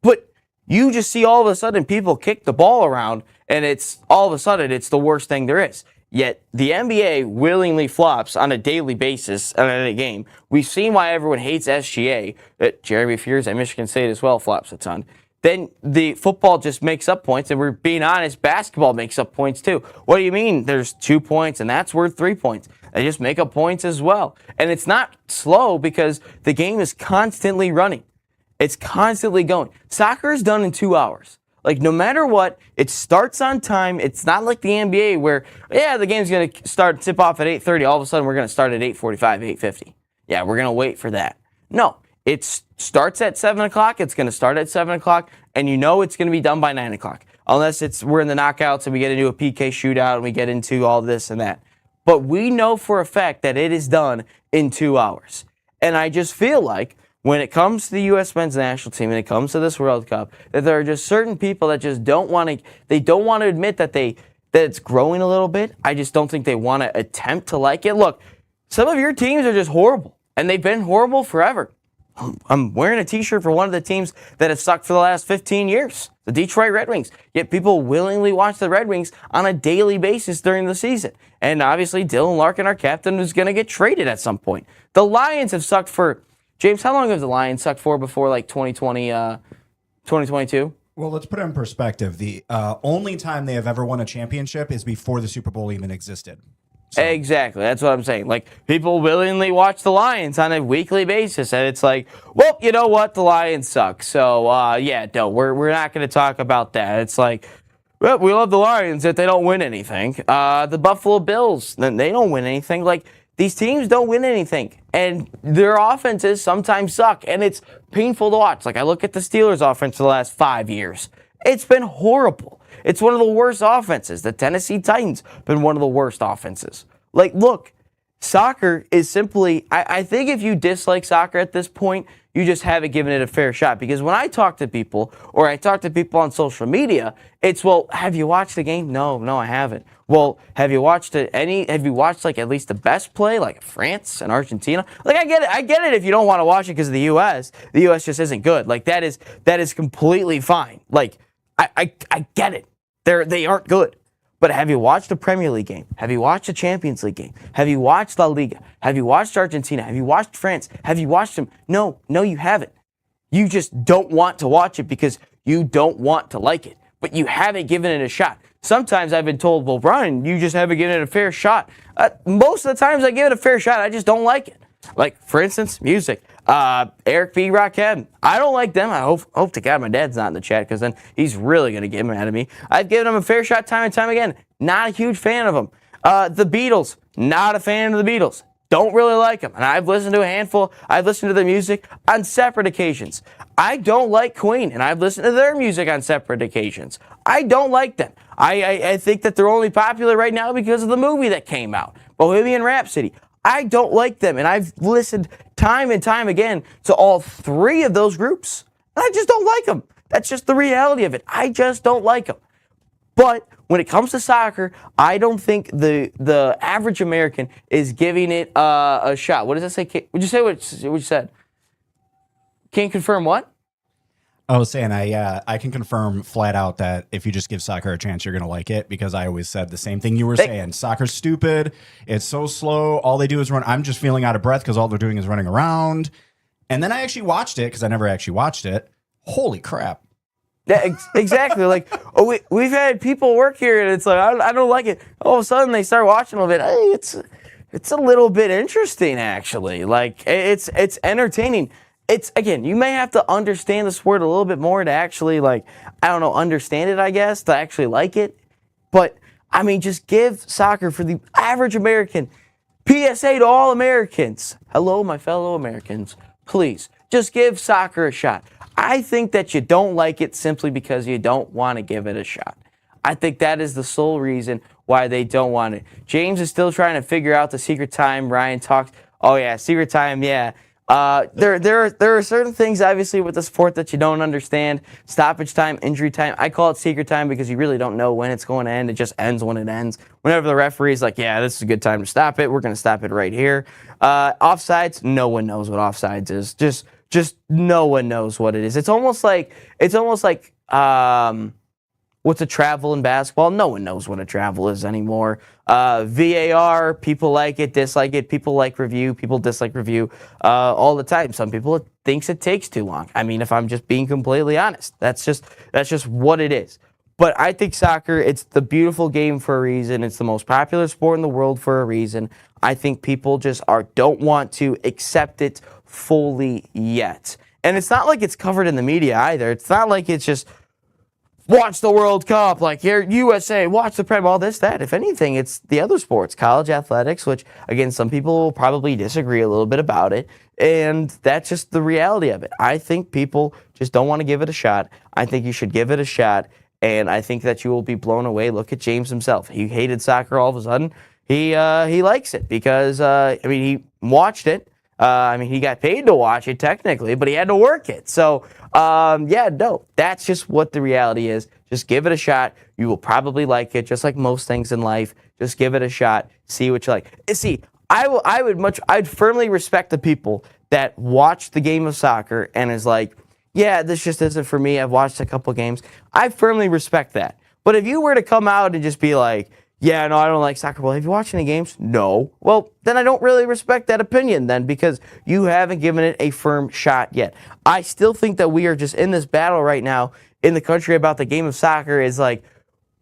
But you just see all of a sudden people kick the ball around, and it's all of a sudden it's the worst thing there is. Yet the NBA willingly flops on a daily basis in a game. We've seen why everyone hates SGA. Jeremy Fears at Michigan State as well flops a ton. Then the football just makes up points, and we're being honest, basketball makes up points too. What do you mean there's 2 points and that's worth 3 points? They just make up points as well. And it's not slow because the game is constantly running. It's constantly going. Soccer is done in 2 hours. Like, no matter what, it starts on time. It's not like the NBA where, yeah, the game's going to tip off at 8:30. All of a sudden, we're going to start at 8:45, 8:50. Yeah, we're going to wait for that. No, it starts at 7 o'clock. It's going to start at 7 o'clock, and you know it's going to be done by 9 o'clock. Unless we're in the knockouts and we get into a PK shootout and we get into all this and that. But we know for a fact that it is done in 2 hours. And I just feel like when it comes to the U.S. men's national team and it comes to this World Cup, that there are just certain people that just don't want to admit that it's growing a little bit. I just don't think they want to attempt to like it. Look, some of your teams are just horrible, and they've been horrible forever. I'm wearing a t-shirt for one of the teams that have sucked for the last 15 years, the Detroit Red Wings. Yet people willingly watch the Red Wings on a daily basis during the season. And obviously, Dylan Larkin, our captain, is going to get traded at some point. The Lions have sucked for... James, how long have the Lions sucked for before, like, 2022? Well, let's put it in perspective. The only time they have ever won a championship is before the Super Bowl even existed. So. Exactly. That's what I'm saying. Like, people willingly watch the Lions on a weekly basis, and it's like, well, you know what? The Lions suck. So, we're not going to talk about that. It's like, well, we love the Lions if they don't win anything. The Buffalo Bills, they don't win anything. Like, these teams don't win anything, and their offenses sometimes suck, and it's painful to watch. Like, I look at the Steelers' offense for the last 5 years. It's been horrible. It's one of the worst offenses. The Tennessee Titans have been one of the worst offenses. Like, look, soccer is simply, I think if you dislike soccer at this point, you just haven't given it a fair shot. Because when I talk to people, or I talk to people on social media, it's, well, have you watched the game? No, I haven't. Well, have you watched like at least the best play, like France and Argentina? Like, I get it if you don't want to watch it because of the U.S. The U.S. just isn't good. Like, that is completely fine. Like, I get it. They aren't good. But have you watched a Premier League game? Have you watched a Champions League game? Have you watched La Liga? Have you watched Argentina? Have you watched France? Have you watched them? No, you haven't. You just don't want to watch it because you don't want to like it. But you haven't given it a shot. Sometimes I've been told, well, Brian, you just haven't given it a fair shot. Most of the times I give it a fair shot, I just don't like it. Like, for instance, music. Eric B. Rakim. I don't like them. I hope to God my dad's not in the chat, because then he's really going to get mad at me. I've given them a fair shot time and time again. Not a huge fan of them. The Beatles. Not a fan of the Beatles. Don't really like them. And I've listened to a handful. I've listened to their music on separate occasions. I don't like Queen, and I've listened to their music on separate occasions. I don't like them. I think that they're only popular right now because of the movie that came out, Bohemian Rhapsody. I don't like them, and I've listened time and time again to all 3 of those groups, and I just don't like them. That's just the reality of it. I just don't like them. But when it comes to soccer, I don't think the average American is giving it a shot. What does that say? Would you say what you said? Can't confirm what? I was saying I can confirm flat out that if you just give soccer a chance, you're going to like it, because I always said the same thing you were saying. Soccer's stupid. It's so slow. All they do is run. I'm just feeling out of breath because all they're doing is running around. And then I actually watched it because I never actually watched it. Holy crap. Yeah, exactly. Like, we've had people work here, and it's like, I don't like it. All of a sudden, they start watching a little bit. Hey, it's a little bit interesting, actually. Like, it's entertaining. It's, again, you may have to understand the sport a little bit more to actually, like, I don't know, understand it, I guess, to actually like it. But, I mean, just give soccer for the average American. PSA to all Americans. Hello, my fellow Americans. Please, just give soccer a shot. I think that you don't like it simply because you don't want to give it a shot. I think that is the sole reason why they don't want it. James is still trying to figure out the secret time. Ryan talks, oh yeah, secret time, yeah. There are certain things, obviously, with the sport that you don't understand. Stoppage time, injury time. I call it secret time because you really don't know when it's going to end. It just ends when it ends. Whenever the referee's like, yeah, this is a good time to stop it, we're going to stop it right here. Offsides, no one knows what offsides is. Just no one knows what it is. It's almost like what's a travel in basketball? No one knows what a travel is anymore. VAR, people like it, dislike it. People like review, people dislike review all the time. Some people thinks it takes too long. I mean, if I'm just being completely honest, that's just what it is. But I think soccer, it's the beautiful game for a reason. It's the most popular sport in the world for a reason. I think people just don't want to accept it fully yet. And it's not like it's covered in the media either. It's not like it's just watch the World Cup, like here, USA, watch the Prem, all this, that. If anything, it's the other sports, college athletics, which, again, some people will probably disagree a little bit about it, and that's just the reality of it. I think people just don't want to give it a shot. I think you should give it a shot, and I think that you will be blown away. Look at James himself. He hated soccer all of a sudden. He likes it because, he watched it. He got paid to watch it technically, but he had to work it. So, that's just what the reality is. Just give it a shot. You will probably like it, just like most things in life. Just give it a shot. See what you like. See, I'd firmly respect the people that watch the game of soccer and is like, yeah, this just isn't for me. I've watched a couple games. I firmly respect that. But if you were to come out and just be like, yeah, no, I don't like soccer. Well, have you watched any games? No. Well, then I don't really respect that opinion then, because you haven't given it a firm shot yet. I still think that we are just in this battle right now in the country about the game of soccer. Is like,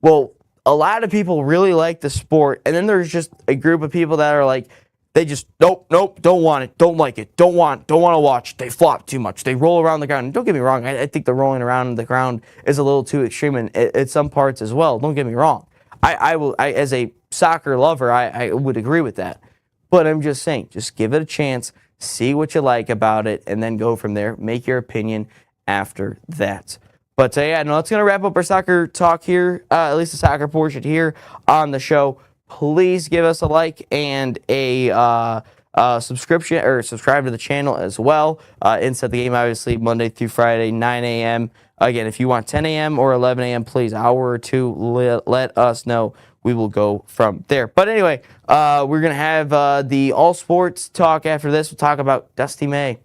well, a lot of people really like the sport, and then there's just a group of people that are like, they just, nope, don't want it, don't like it, don't want to watch it. They flop too much. They roll around the ground. And don't get me wrong, I think the rolling around the ground is a little too extreme at some parts as well. Don't get me wrong. I as a soccer lover, I would agree with that. But I'm just saying, just give it a chance, see what you like about it, and then go from there. Make your opinion after that. But that's going to wrap up our soccer talk here, at least the soccer portion here on the show. Please give us a like and a subscription, or subscribe to the channel as well. Inside the Game, obviously, Monday through Friday, 9 a.m. Again, if you want 10 a.m. or 11 a.m., please, hour or two, let us know. We will go from there. But anyway, we're going to have the all sports talk after this. We'll talk about Dusty May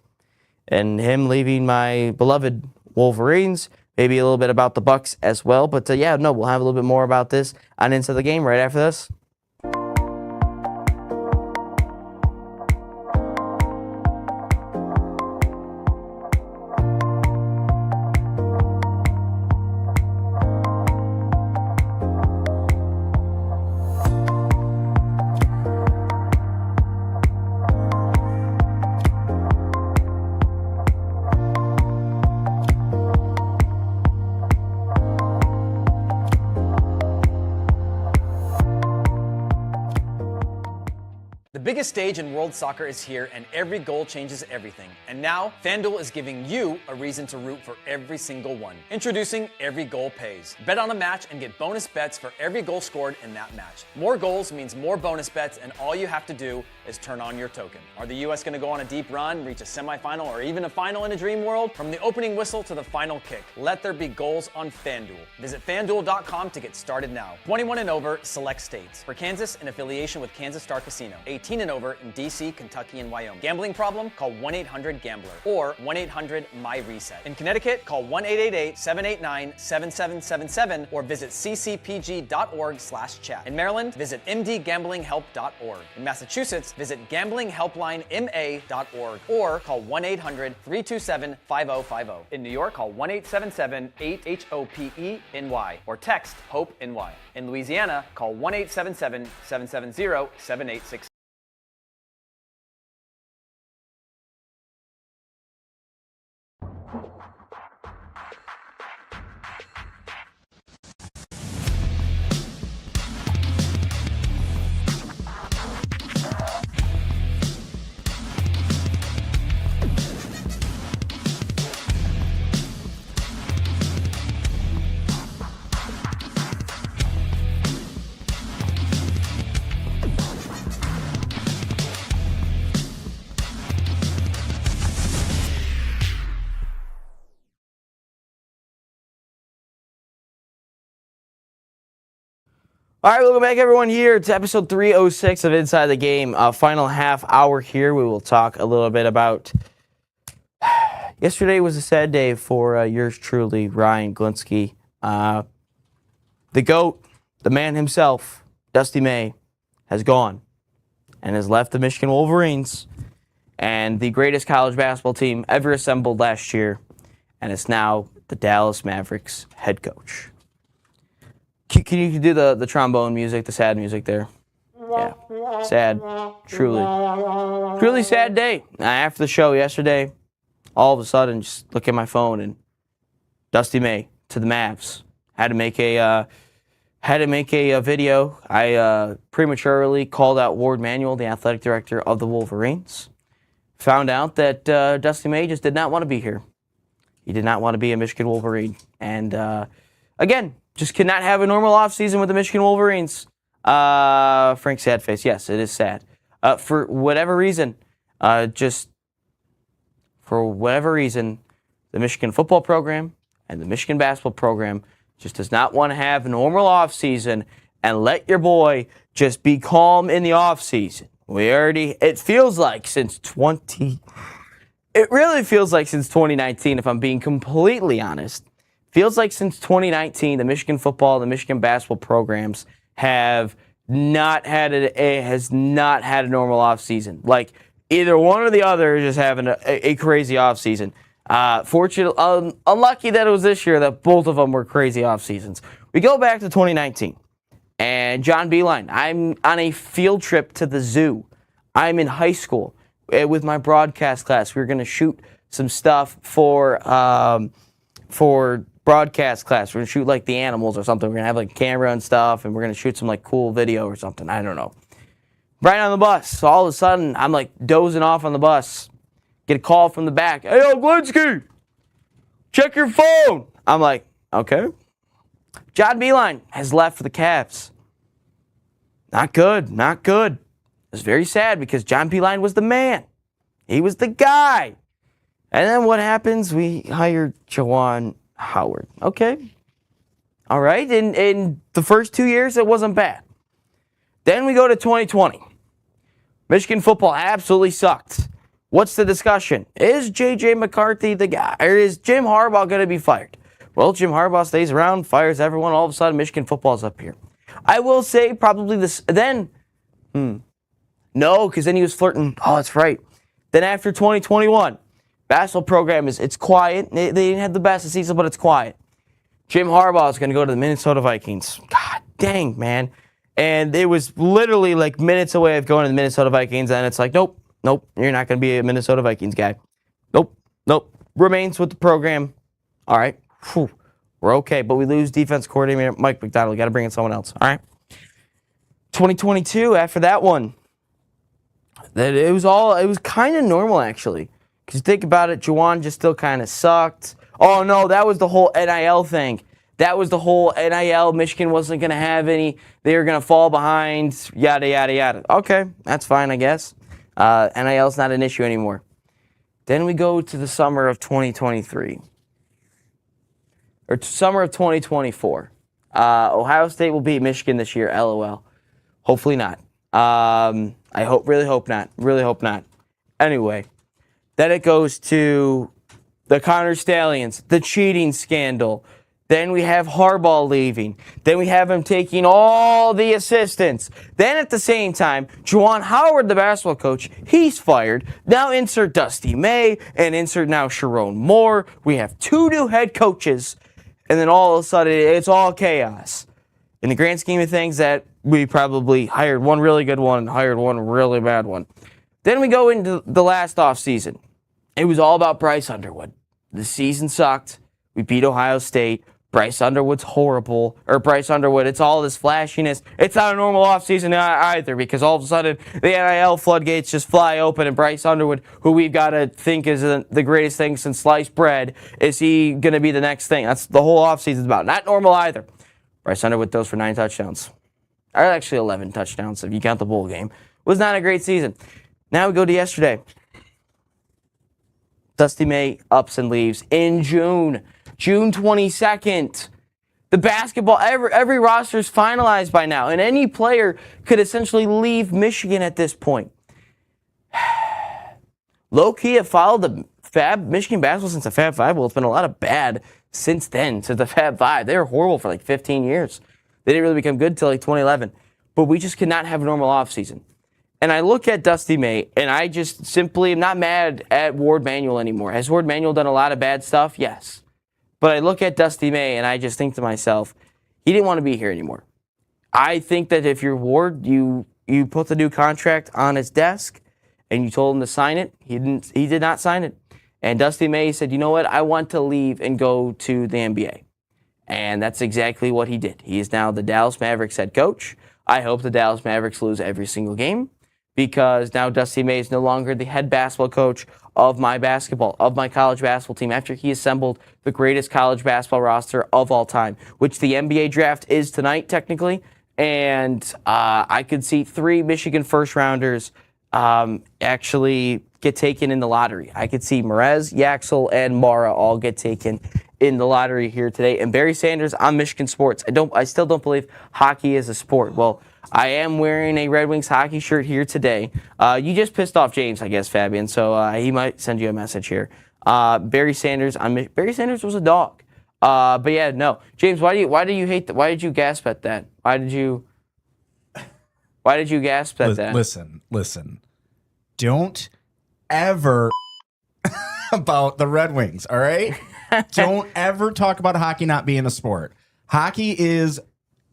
and him leaving my beloved Wolverines. Maybe a little bit about the Bucks as well. But we'll have a little bit more about this on Inside the Game right after this. The biggest stage in world soccer is here, and every goal changes everything. And now, FanDuel is giving you a reason to root for every single one. Introducing Every Goal Pays. Bet on a match and get bonus bets for every goal scored in that match. More goals means more bonus bets, and all you have to do is turn on your token. Are the U.S. going to go on a deep run, reach a semifinal, or even a final in a dream world? From the opening whistle to the final kick, let there be goals on FanDuel. Visit FanDuel.com to get started now. 21 and over, select states. For Kansas, in affiliation with Kansas Star Casino. 18 and over in D.C., Kentucky, and Wyoming. Gambling problem? Call 1-800-GAMBLER or 1-800-MY-RESET. In Connecticut, call 1-888-789-7777 or visit ccpg.org/chat. In Maryland, visit mdgamblinghelp.org. In Massachusetts, visit gamblinghelplinema.org or call 1-800-327-5050. In New York, call 1-877-8-HOPE-NY or text HOPE-NY. In Louisiana, call 1-877-770-7866. All right, welcome back, everyone, here to episode 306 of Inside the Game. Final half hour here. We will talk a little bit about... Yesterday was a sad day for yours truly, Ryan Glinsky. The GOAT, the man himself, Dusty May, has gone and has left the Michigan Wolverines and the greatest college basketball team ever assembled last year, and is now the Dallas Mavericks head coach. Can you do the trombone music, the sad music there? Yeah. Sad. Truly sad day. After the show yesterday, all of a sudden, just look at my phone and Dusty May to the Mavs. Had to make a video. I prematurely called out Ward Manuel, the athletic director of the Wolverines. Found out that Dusty May just did not want to be here. He did not want to be a Michigan Wolverine. And again, just could not have a normal offseason with the Michigan Wolverines. Frank Sadface, yes, it is sad. For whatever reason, the Michigan football program and the Michigan basketball program just does not want to have a normal offseason and let your boy just be calm in the offseason. It really feels like since 2019, if I'm being completely honest. Feels like since 2019, the Michigan football, the Michigan basketball programs have not had a normal offseason. Like either one or the other is just having a crazy offseason. Fortunately, unlucky that it was this year that both of them were crazy off seasons. We go back to 2019, and John Beilein. I'm on a field trip to the zoo. I'm in high school with my broadcast class. We were going to shoot some stuff for broadcast class. We're going to shoot like the animals or something. We're going to have like camera and stuff, and we're going to shoot some like cool video or something. I don't know. Right on the bus. So all of a sudden, I'm like dozing off on the bus. Get a call from the back. Hey, yo, Glinsky, check your phone. I'm like, okay. John Beilein has left for the Cavs. Not good. Not good. It's very sad because John Beilein was the man. He was the guy. And then what happens? We hired Juwan Howard. Okay. All right. In the first 2 years, it wasn't bad. Then we go to 2020. Michigan football absolutely sucked. What's the discussion? Is J.J. McCarthy the guy? Or is Jim Harbaugh going to be fired? Well, Jim Harbaugh stays around, fires everyone. All of a sudden, Michigan football's up here. I will say probably this. Then, no, because then he was flirting. Oh, that's right. Then after 2021, basketball program it's quiet. They didn't have the best of the season, but it's quiet. Jim Harbaugh is going to go to the Minnesota Vikings. God dang, man. And it was literally like minutes away of going to the Minnesota Vikings, and it's like, nope, you're not going to be a Minnesota Vikings guy. Nope. Remains with the program. All right. Whew. We're okay, but we lose defense coordinator Mike McDonald. We got to bring in someone else. All right. 2022, after that one, it was kind of normal, actually. Because you think about it, Juwan just still kind of sucked. Oh, no, that was the whole NIL thing. That was the whole NIL. Michigan wasn't going to have any. They were going to fall behind, yada, yada, yada. Okay, that's fine, I guess. NIL is not an issue anymore. Then we go to the summer of 2023. Or summer of 2024. Ohio State will beat Michigan this year, LOL. Hopefully not. Really hope not. Anyway, then it goes to the Connor Stallions, the cheating scandal. Then we have Harbaugh leaving. Then we have him taking all the assistants. Then at the same time, Juwan Howard, the basketball coach, he's fired. Now insert Dusty May and insert now Sharon Moore. We have 2 new head coaches. And then all of a sudden, it's all chaos. In the grand scheme of things, that we probably hired one really good one and hired one really bad one. Then we go into the last offseason. It was all about Bryce Underwood. The season sucked. We beat Ohio State. Bryce Underwood's horrible. It's all this flashiness. It's not a normal offseason either, because all of a sudden the NIL floodgates just fly open, and Bryce Underwood, who we've got to think is the greatest thing since sliced bread, is he going to be the next thing? That's the whole offseason's about. Not normal either. Bryce Underwood throws for 9 touchdowns. Or actually 11 touchdowns if you count the bowl game. Was not a great season. Now we go to yesterday. Dusty May ups and leaves in June 22nd. The basketball, every roster is finalized by now, and any player could essentially leave Michigan at this point. Low-key have followed the Michigan basketball since the Fab Five. Well, it's been a lot of bad since then, since the Fab Five. They were horrible for like 15 years. They didn't really become good until like 2011. But we just could not have a normal offseason. And I look at Dusty May, and I just simply am not mad at Ward Manuel anymore. Has Ward Manuel done a lot of bad stuff? Yes. But I look at Dusty May, and I just think to myself, he didn't want to be here anymore. I think that if you're Ward, you put the new contract on his desk, and you told him to sign it. He did not sign it. And Dusty May said, you know what, I want to leave and go to the NBA. And that's exactly what he did. He is now the Dallas Mavericks head coach. I hope the Dallas Mavericks lose every single game, because now Dusty May is no longer the head basketball coach of my college basketball team, after he assembled the greatest college basketball roster of all time, which the NBA draft is tonight, technically. And I could see 3 Michigan first-rounders actually get taken in the lottery. I could see Merez, Yaxel, and Mara all get taken in the lottery here today. And Barry Sanders on Michigan Sports. I still don't believe hockey is a sport. Well, I am wearing a Red Wings hockey shirt here today. You just pissed off James, I guess, Fabian, so he might send you a message here. Barry Sanders was a dog. But yeah, no. James, why did you gasp at that? Why did you gasp at that? Listen. Don't ever about the Red Wings, all right? Don't ever talk about hockey not being a sport. Hockey is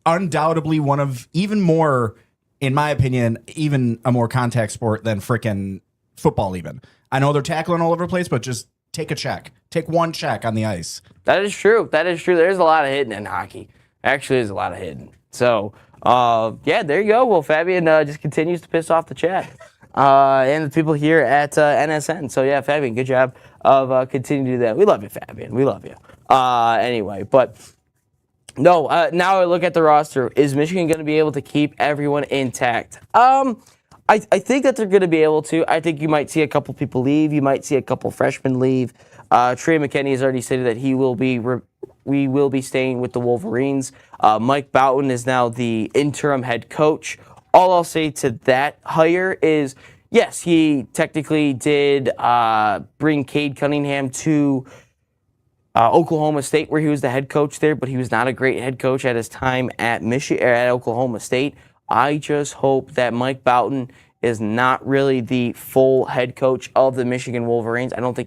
undoubtedly one of, even more, in my opinion, even a more contact sport than frickin' football even. I know they're tackling all over the place, but just take a check. Take one check on the ice. That is true. There's a lot of hitting in hockey. Actually, there's a lot of hitting. So, yeah, there you go. Well, Fabian just continues to piss off the chat. And the people here at NSN. So, yeah, Fabian, good job of continuing to do that. We love you, Fabian. We love you. Anyway, but no, now I look at the roster. Is Michigan going to be able to keep everyone intact? I think that they're going to be able to. I think you might see a couple people leave. You might see a couple freshmen leave. Trey McKinney has already stated that we will be staying with the Wolverines. Mike Boughton is now the interim head coach. All I'll say to that hire is, yes, he technically did bring Cade Cunningham to Oklahoma State, where he was the head coach there, but he was not a great head coach at his time at Oklahoma State. I just hope that Mike Boughton is not really the full head coach of the Michigan Wolverines. I don't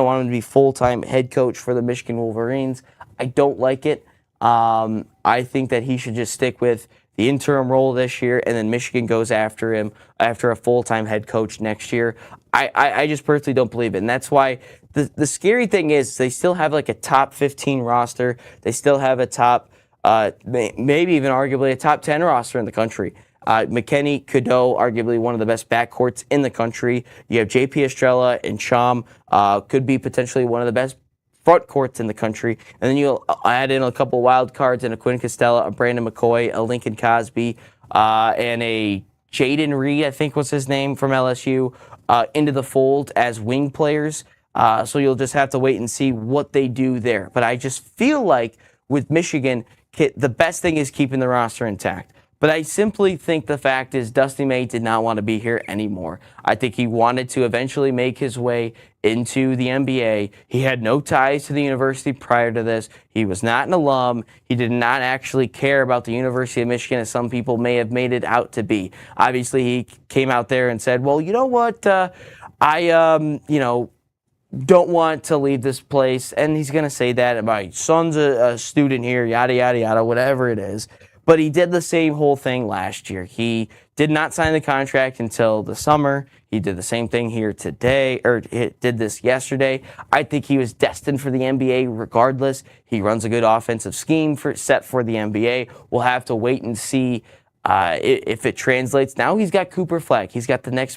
want him to be full-time head coach for the Michigan Wolverines. I don't like it. I think that he should just stick with the interim role this year, and then Michigan goes after him after a full-time head coach next year. I just personally don't believe it, and that's why the scary thing is they still have like a top 15 roster. They still have a top, maybe even arguably a top 10 roster in the country. McKinney, Cadeau, arguably one of the best backcourts in the country. You have JP Estrella and Cham, could be potentially one of the best front courts in the country. And then you'll add in a couple wild cards and a Quinn Costello, a Brandon McCoy, a Lincoln Cosby, and a Jaden Reed, I think was his name, from LSU, into the fold as wing players. So you'll just have to wait and see what they do there. But I just feel like with Michigan, the best thing is keeping the roster intact. But I simply think the fact is Dusty May did not want to be here anymore. I think he wanted to eventually make his way into the NBA. He had no ties to the university prior to this. He was not an alum. He did not actually care about the University of Michigan as some people may have made it out to be. Obviously, he came out there and said, well, you know what, don't want to leave this place. And he's going to say that my son's a student here, yada, yada, yada, whatever it is. But he did the same whole thing last year. He did not sign the contract until the summer. He did the same thing here today, or did this yesterday. I think he was destined for the NBA regardless. He runs a good offensive scheme set for the NBA. We'll have to wait and see if it translates. Now he's got Cooper Flag. He's got the next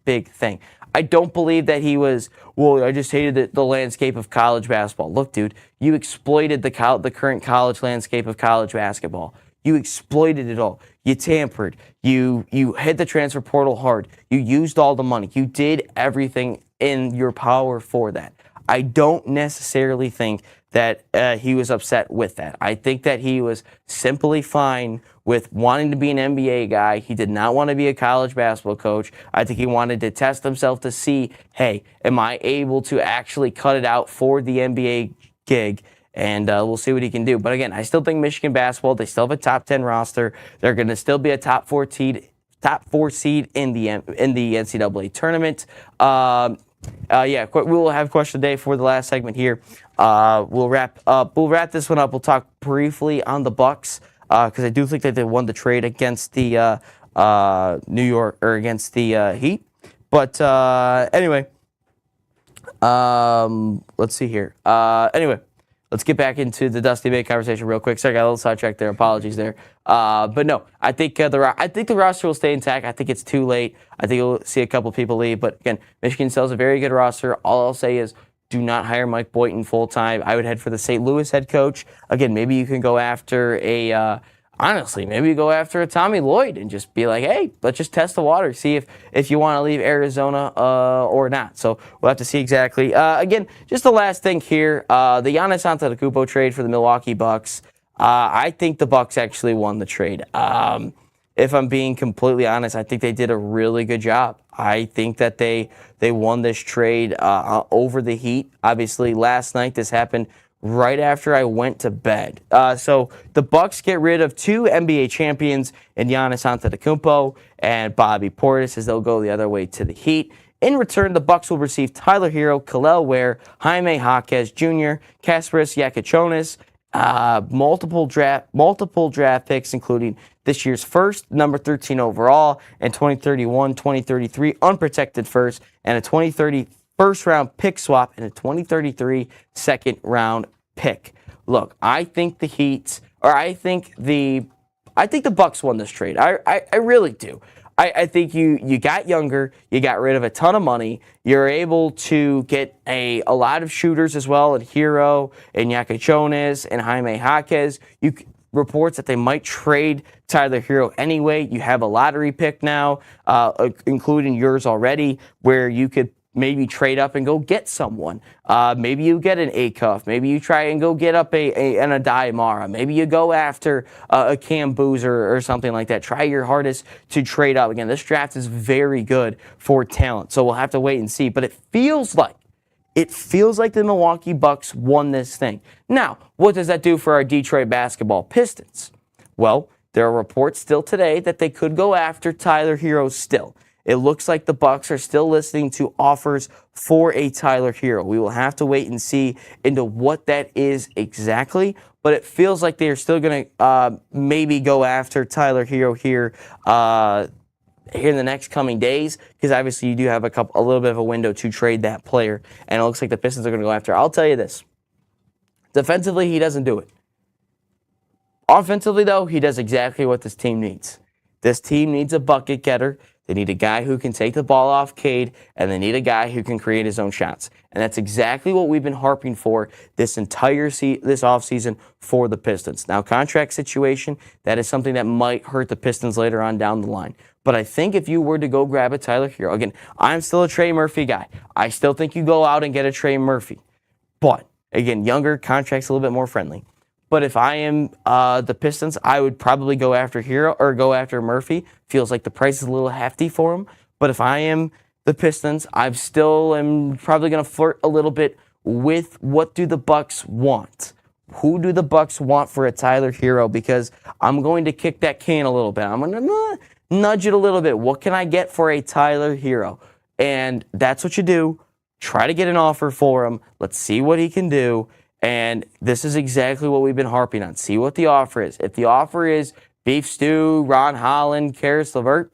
big thing. I don't believe that he was, well, I just hated the landscape of college basketball. Look, dude, you exploited the current college landscape of college basketball. You exploited it all. You tampered. You hit the transfer portal hard. You used all the money. You did everything in your power for that. I don't necessarily think that he was upset with that. I think that he was simply fine with wanting to be an NBA guy. He did not want to be a college basketball coach. I think he wanted to test himself to see, hey, am I able to actually cut it out for the NBA gig? And we'll see what he can do. But again, I still think Michigan basketball, they still have a top 10 roster. They're going to still be a top four seed in the NCAA tournament. We will have question of the day for the last segment here. We'll wrap this one up. We'll talk briefly on the Bucks because I do think that they won the trade against the against the Heat. But anyway, let's see here. Let's get back into the Dusty May conversation real quick. Sorry, I got a little sidetracked there. Apologies there. But no, I think the roster will stay intact. I think it's too late. I think you'll see a couple people leave. But again, Michigan still has a very good roster. All I'll say is do not hire Mike Boynton full time. I would head for the St. Louis head coach. Again, maybe you can go after maybe you go after a Tommy Lloyd and just be like, hey, let's just test the water, see if you want to leave Arizona or not. So we'll have to see exactly. Again, just the last thing here, the Giannis Antetokounmpo trade for the Milwaukee Bucks. I think the Bucks actually won the trade. If I'm being completely honest, I think they did a really good job. I think that they won this trade over the Heat. Obviously, last night this happened right after I went to bed. So the Bucks get rid of two NBA champions in Giannis Antetokounmpo and Bobby Portis as they'll go the other way to the Heat. In return, the Bucks will receive Tyler Hero, Kel'el Ware, Jaime Jaquez Jr., Kasparas Yakichonis, multiple draft picks, including this year's first, number 13 overall, and 2031, 2033 unprotected first, and a 2030 first-round pick swap and a 2033 second-round pick. Look, I think the Bucks won this trade. I really do. I think you got younger, you got rid of a ton of money, you're able to get a lot of shooters as well, and Hero, and Yakichonis, and Jaime Jaquez. Reports that they might trade Tyler Hero anyway. You have a lottery pick now, including yours already, where you could maybe trade up and go get someone. Maybe you get an Acuff. Maybe you try and go get up an Adai Mara. Maybe you go after a Cam Boozer or something like that. Try your hardest to trade up. Again, this draft is very good for talent, so we'll have to wait and see. But it feels like the Milwaukee Bucks won this thing. Now, what does that do for our Detroit basketball Pistons? Well, there are reports still today that they could go after Tyler Hero still. It looks like the Bucks are still listening to offers for a Tyler Hero. We will have to wait and see into what that is exactly, but it feels like they are still going to maybe go after Tyler Hero here in the next coming days, because obviously you do have a little bit of a window to trade that player, and it looks like the Pistons are going to go after. I'll tell you this. Defensively, he doesn't do it. Offensively, though, he does exactly what this team needs. This team needs a bucket getter. They need a guy who can take the ball off Cade, and they need a guy who can create his own shots. And that's exactly what we've been harping for this entire this offseason for the Pistons. Now, contract situation, that is something that might hurt the Pistons later on down the line. But I think if you were to go grab a Tyler Hero, again, I'm still a Trey Murphy guy. I still think you go out and get a Trey Murphy. But, again, younger, contract's a little bit more friendly. But if I am the Pistons, I would probably go after Hero or go after Murphy. Feels like the price is a little hefty for him. But if I am the Pistons, I still am probably going to flirt a little bit with what do the Bucks want. Who do the Bucks want for a Tyler Hero? Because I'm going to kick that can a little bit. I'm going to nudge it a little bit. What can I get for a Tyler Hero? And that's what you do. Try to get an offer for him. Let's see what he can do. And this is exactly what we've been harping on. See what the offer is. If the offer is beef stew, Ron Holland, Karis LeVert,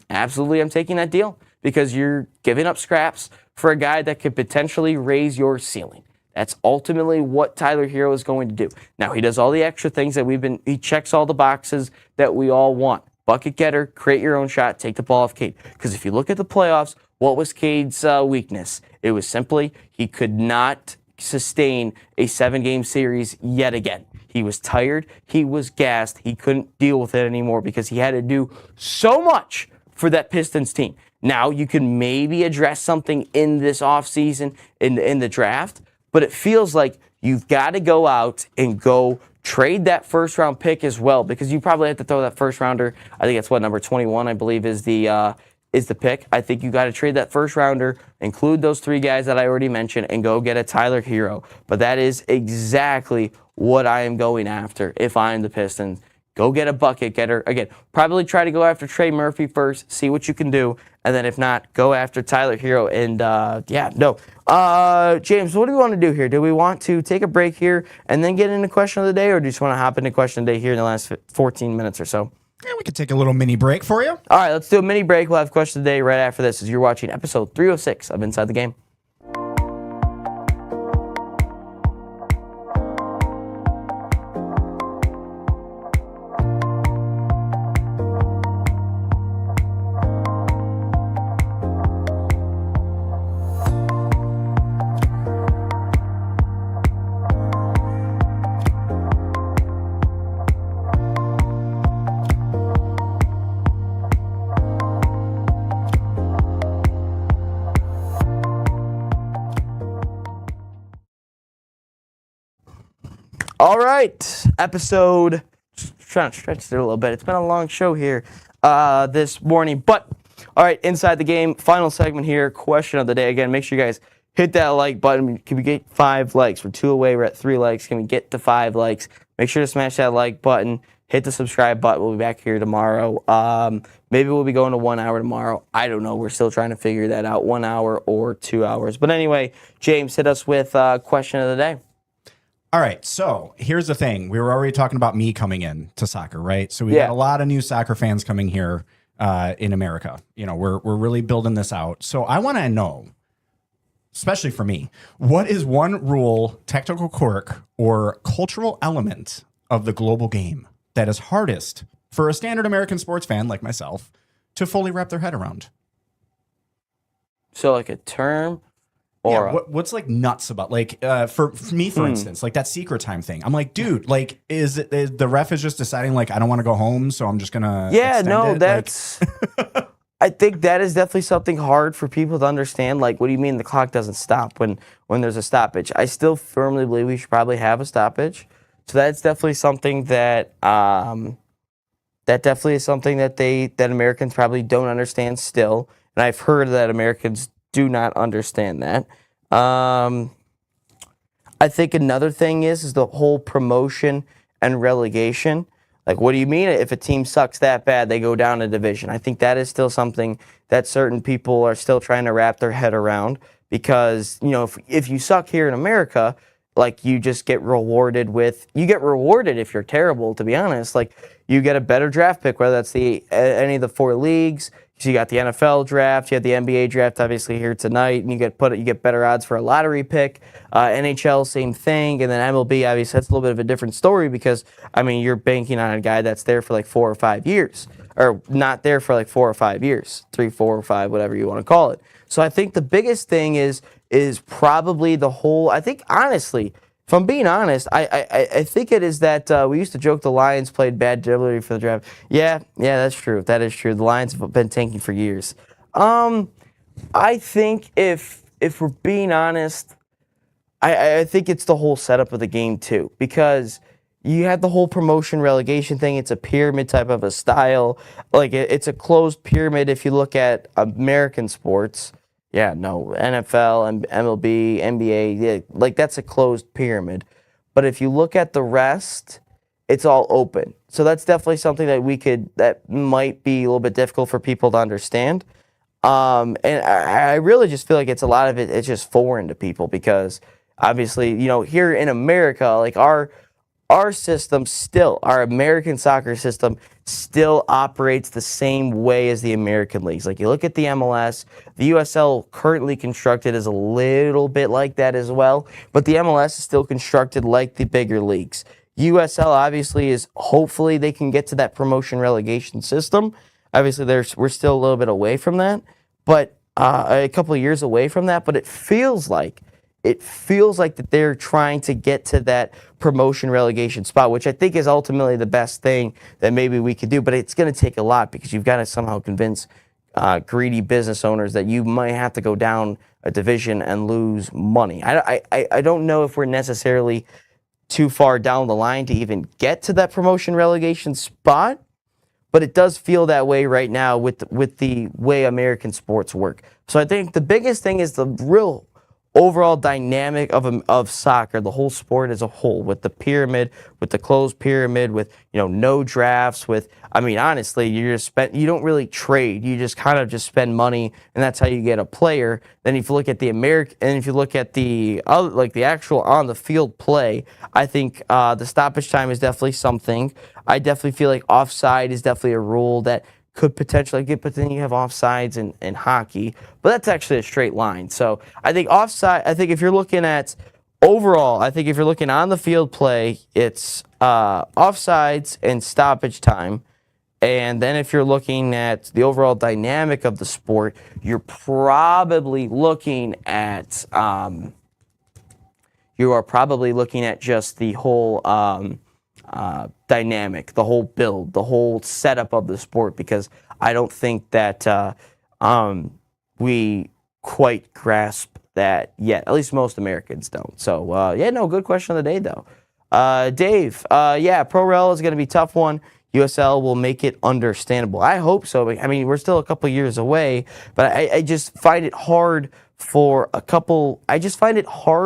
absolutely I'm taking that deal because you're giving up scraps for a guy that could potentially raise your ceiling. That's ultimately what Tyler Hero is going to do. Now, he does all the extra things that he checks all the boxes that we all want. Bucket getter, create your own shot, take the ball off Cade. Because if you look at the playoffs, what was Cade's weakness? It was simply he could not sustain a 7-game series yet again. He was tired. He was gassed. He couldn't deal with it anymore because he had to do so much for that Pistons team. Now you can maybe address something in this offseason in the draft, but it feels like you've got to go out and go trade that first-round pick as well because you probably have to throw that first-rounder. I think that's number 21, I believe, is the pick. I think you got to trade that first rounder, include those 3 guys that I already mentioned, and go get a Tyler Hero. But that is exactly what I am going after if I'm the Pistons. Go get a bucket getter. Again, probably try to go after Trey Murphy first, see what you can do, and then if not, go after Tyler Hero. And James, what do we want to do here? Do we want to take a break here and then get into question of the day, or do you just want to hop into question of the day here in the last 14 minutes or so? Yeah, we could take a little mini break for you. All right, let's do a mini break. We'll have question of the day right after this as you're watching episode 306 of Inside the Game. All right, episode, trying to stretch it a little bit. It's been a long show here this morning, but all right, Inside the Game, final segment here, question of the day. Again, make sure you guys hit that like button. Can we get 5 likes? We're 2 away, we're at 3 likes. Can we get to 5 likes? Make sure to smash that like button, hit the subscribe button. We'll be back here tomorrow. Maybe we'll be going to 1 hour tomorrow. I don't know. We're still trying to figure that out, 1 hour or 2 hours. But anyway, James, hit us with question of the day. All right, so here's the thing. We were already talking about me coming in to soccer, right? So we got a lot of new soccer fans coming here in America. You know, we're really building this out. So I want to know, especially for me, what is one rule, technical quirk, or cultural element of the global game that is hardest for a standard American sports fan like myself to fully wrap their head around? So like a term? Or what's like nuts about for me, for instance, like that secret time thing. I'm like, dude, like, is the ref is just deciding like I don't want to go home, so I'm just gonna that's. I think that is definitely something hard for people to understand. Like, what do you mean the clock doesn't stop when there's a stoppage? I still firmly believe we should probably have a stoppage. So that's definitely something that that Americans probably don't understand still, and I've heard that Americans do not understand that. I think another thing is the whole promotion and relegation. Like, what do you mean if a team sucks that bad, they go down a division? I think that is still something that certain people are still trying to wrap their head around because, you know, if you suck here in America, like you just get rewarded if you're terrible, to be honest. Like, you get a better draft pick, whether that's any of the 4 leagues. So you got the NFL draft, you have the NBA draft, obviously here tonight, and you get better odds for a lottery pick. NHL, same thing, and then MLB, obviously that's a little bit of a different story because I mean you're banking on a guy that's there for like 4 or 5 years. or not there for like 4 or 5 years, 3, 4, or 5, whatever you want to call it. So I think the biggest thing is probably the whole. I think honestly, if I'm being honest, I think it is that we used to joke the Lions played bad delivery for the draft. Yeah, that's true. That is true. The Lions have been tanking for years. I think if we're being honest, I think it's the whole setup of the game too, because you have the whole promotion relegation thing. It's a pyramid type of a style. Like it's a closed pyramid if you look at American sports. Yeah, no, NFL, MLB, NBA, yeah, like that's a closed pyramid. But if you look at the rest, it's all open. So that's definitely something that might be a little bit difficult for people to understand. And I really just feel like it's a lot of it, it's just foreign to people because obviously, here in America, like our system still, our American soccer system still operates the same way as the American leagues. Like you look at the MLS, the USL currently constructed is a little bit like that as well, but the MLS is still constructed like the bigger leagues. USL obviously is, hopefully they can get to that promotion relegation system. Obviously we're still a little bit away from that, but a couple of years away from that, but it feels like that they're trying to get to that promotion relegation spot, which I think is ultimately the best thing that maybe we could do. But it's going to take a lot because you've got to somehow convince greedy business owners that you might have to go down a division and lose money. I don't know if we're necessarily too far down the line to even get to that promotion relegation spot, but it does feel that way right now with the way American sports work. So I think the biggest thing is the real overall dynamic of soccer, the whole sport as a whole, with the pyramid, with the closed pyramid, with no drafts, honestly, you don't really trade, you just kind of just spend money, and that's how you get a player. Then if you look at the the actual on the field play, I think the stoppage time is definitely something. I definitely feel like offside is definitely a rule that could potentially get, but then you have offsides in hockey, but that's actually a straight line. So I think offside, if you're looking at overall, if you're looking on the field play, it's offsides and stoppage time. And then if you're looking at the overall dynamic of the sport, you're probably looking at, just the whole, dynamic, the whole build, the whole setup of the sport, because I don't think that we quite grasp that yet. At least most Americans don't. So, good question of the day, though. Dave, Pro Rel is going to be a tough one. USL will make it understandable. I hope so. I mean, we're still a couple years away, but I just find it hard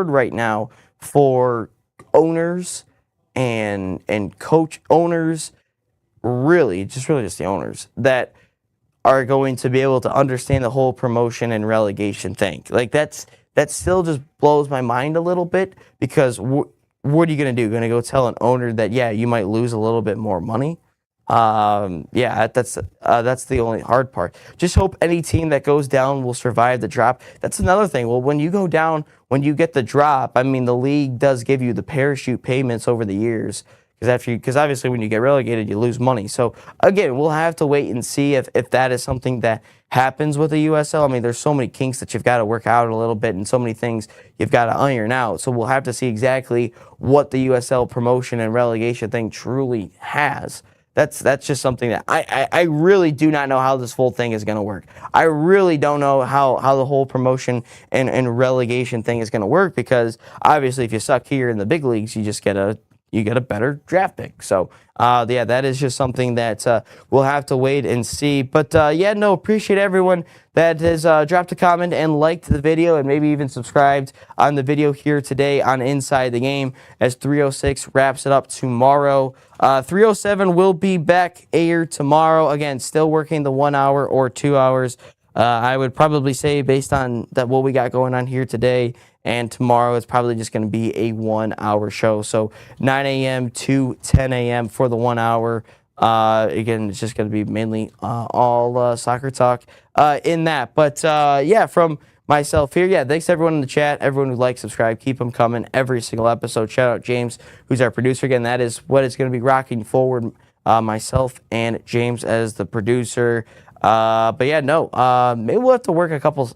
right now for owners and coach owners, really just the owners that are going to be able to understand the whole promotion and relegation thing. Like that still just blows my mind a little bit, because what are you going to do? Going to go tell an owner that, you might lose a little bit more money? That's the only hard part. Just hope any team that goes down will survive the drop. That's another thing. Well, when you go down, when you get the drop, the league does give you the parachute payments over the years, because obviously when you get relegated, you lose money. So again, we'll have to wait and see if that is something that happens with the USL. There's so many kinks that you've got to work out a little bit, and so many things you've got to iron out. So we'll have to see exactly what the USL promotion and relegation thing truly has. That's just something that I really do not know how this whole thing is going to work. I really don't know how the whole promotion and relegation thing is going to work, because obviously if you suck here in the big leagues, you get a better draft pick. So that is just something that we'll have to wait and see. But appreciate everyone that has dropped a comment and liked the video, and maybe even subscribed on the video here today on Inside the Game, as 306 wraps it up tomorrow. 307 will be back air tomorrow. Again, still working the 1 hour or 2 hours. I would probably say, based on what we got going on here today and tomorrow, it's probably just going to be a 1 hour show. So 9 a.m. to 10 a.m. for the 1 hour. Again, it's just going to be mainly all soccer talk in that. But from myself here, thanks to everyone in the chat, everyone who likes, subscribe, keep them coming every single episode. Shout out James, who's our producer. Again, that is what is going to be rocking forward myself and James as the producer. But yeah, no, maybe we'll have to work a couple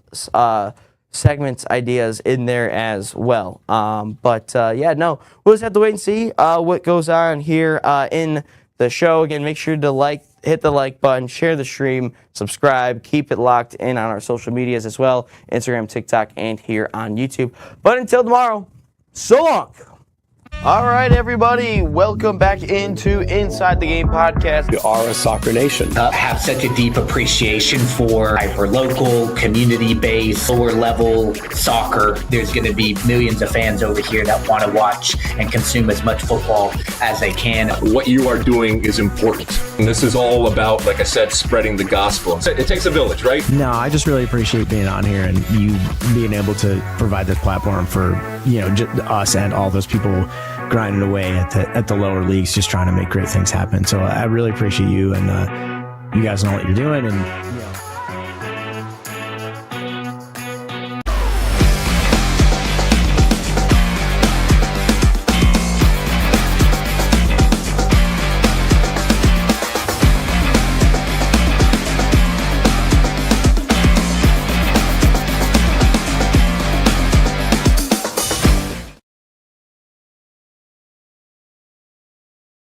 segments ideas in there as well. Yeah, no, we'll just have to wait and see what goes on here in the show. Again, make sure to hit the like button, share the stream, subscribe, keep it locked in on our social medias as well, Instagram, TikTok, and here on YouTube. But until tomorrow, so long. All right, everybody, welcome back into Inside the Game podcast. We are a soccer nation. Have such a deep appreciation for hyper-local, community-based, lower-level soccer. There's going to be millions of fans over here that want to watch and consume as much football as they can. What you are doing is important. And this is all about, like I said, spreading the gospel. It takes a village, right? No, I just really appreciate being on here and you being able to provide this platform for, us and all those people grinding away at the lower leagues, just trying to make great things happen. So I really appreciate you, and you guys know what you're doing, and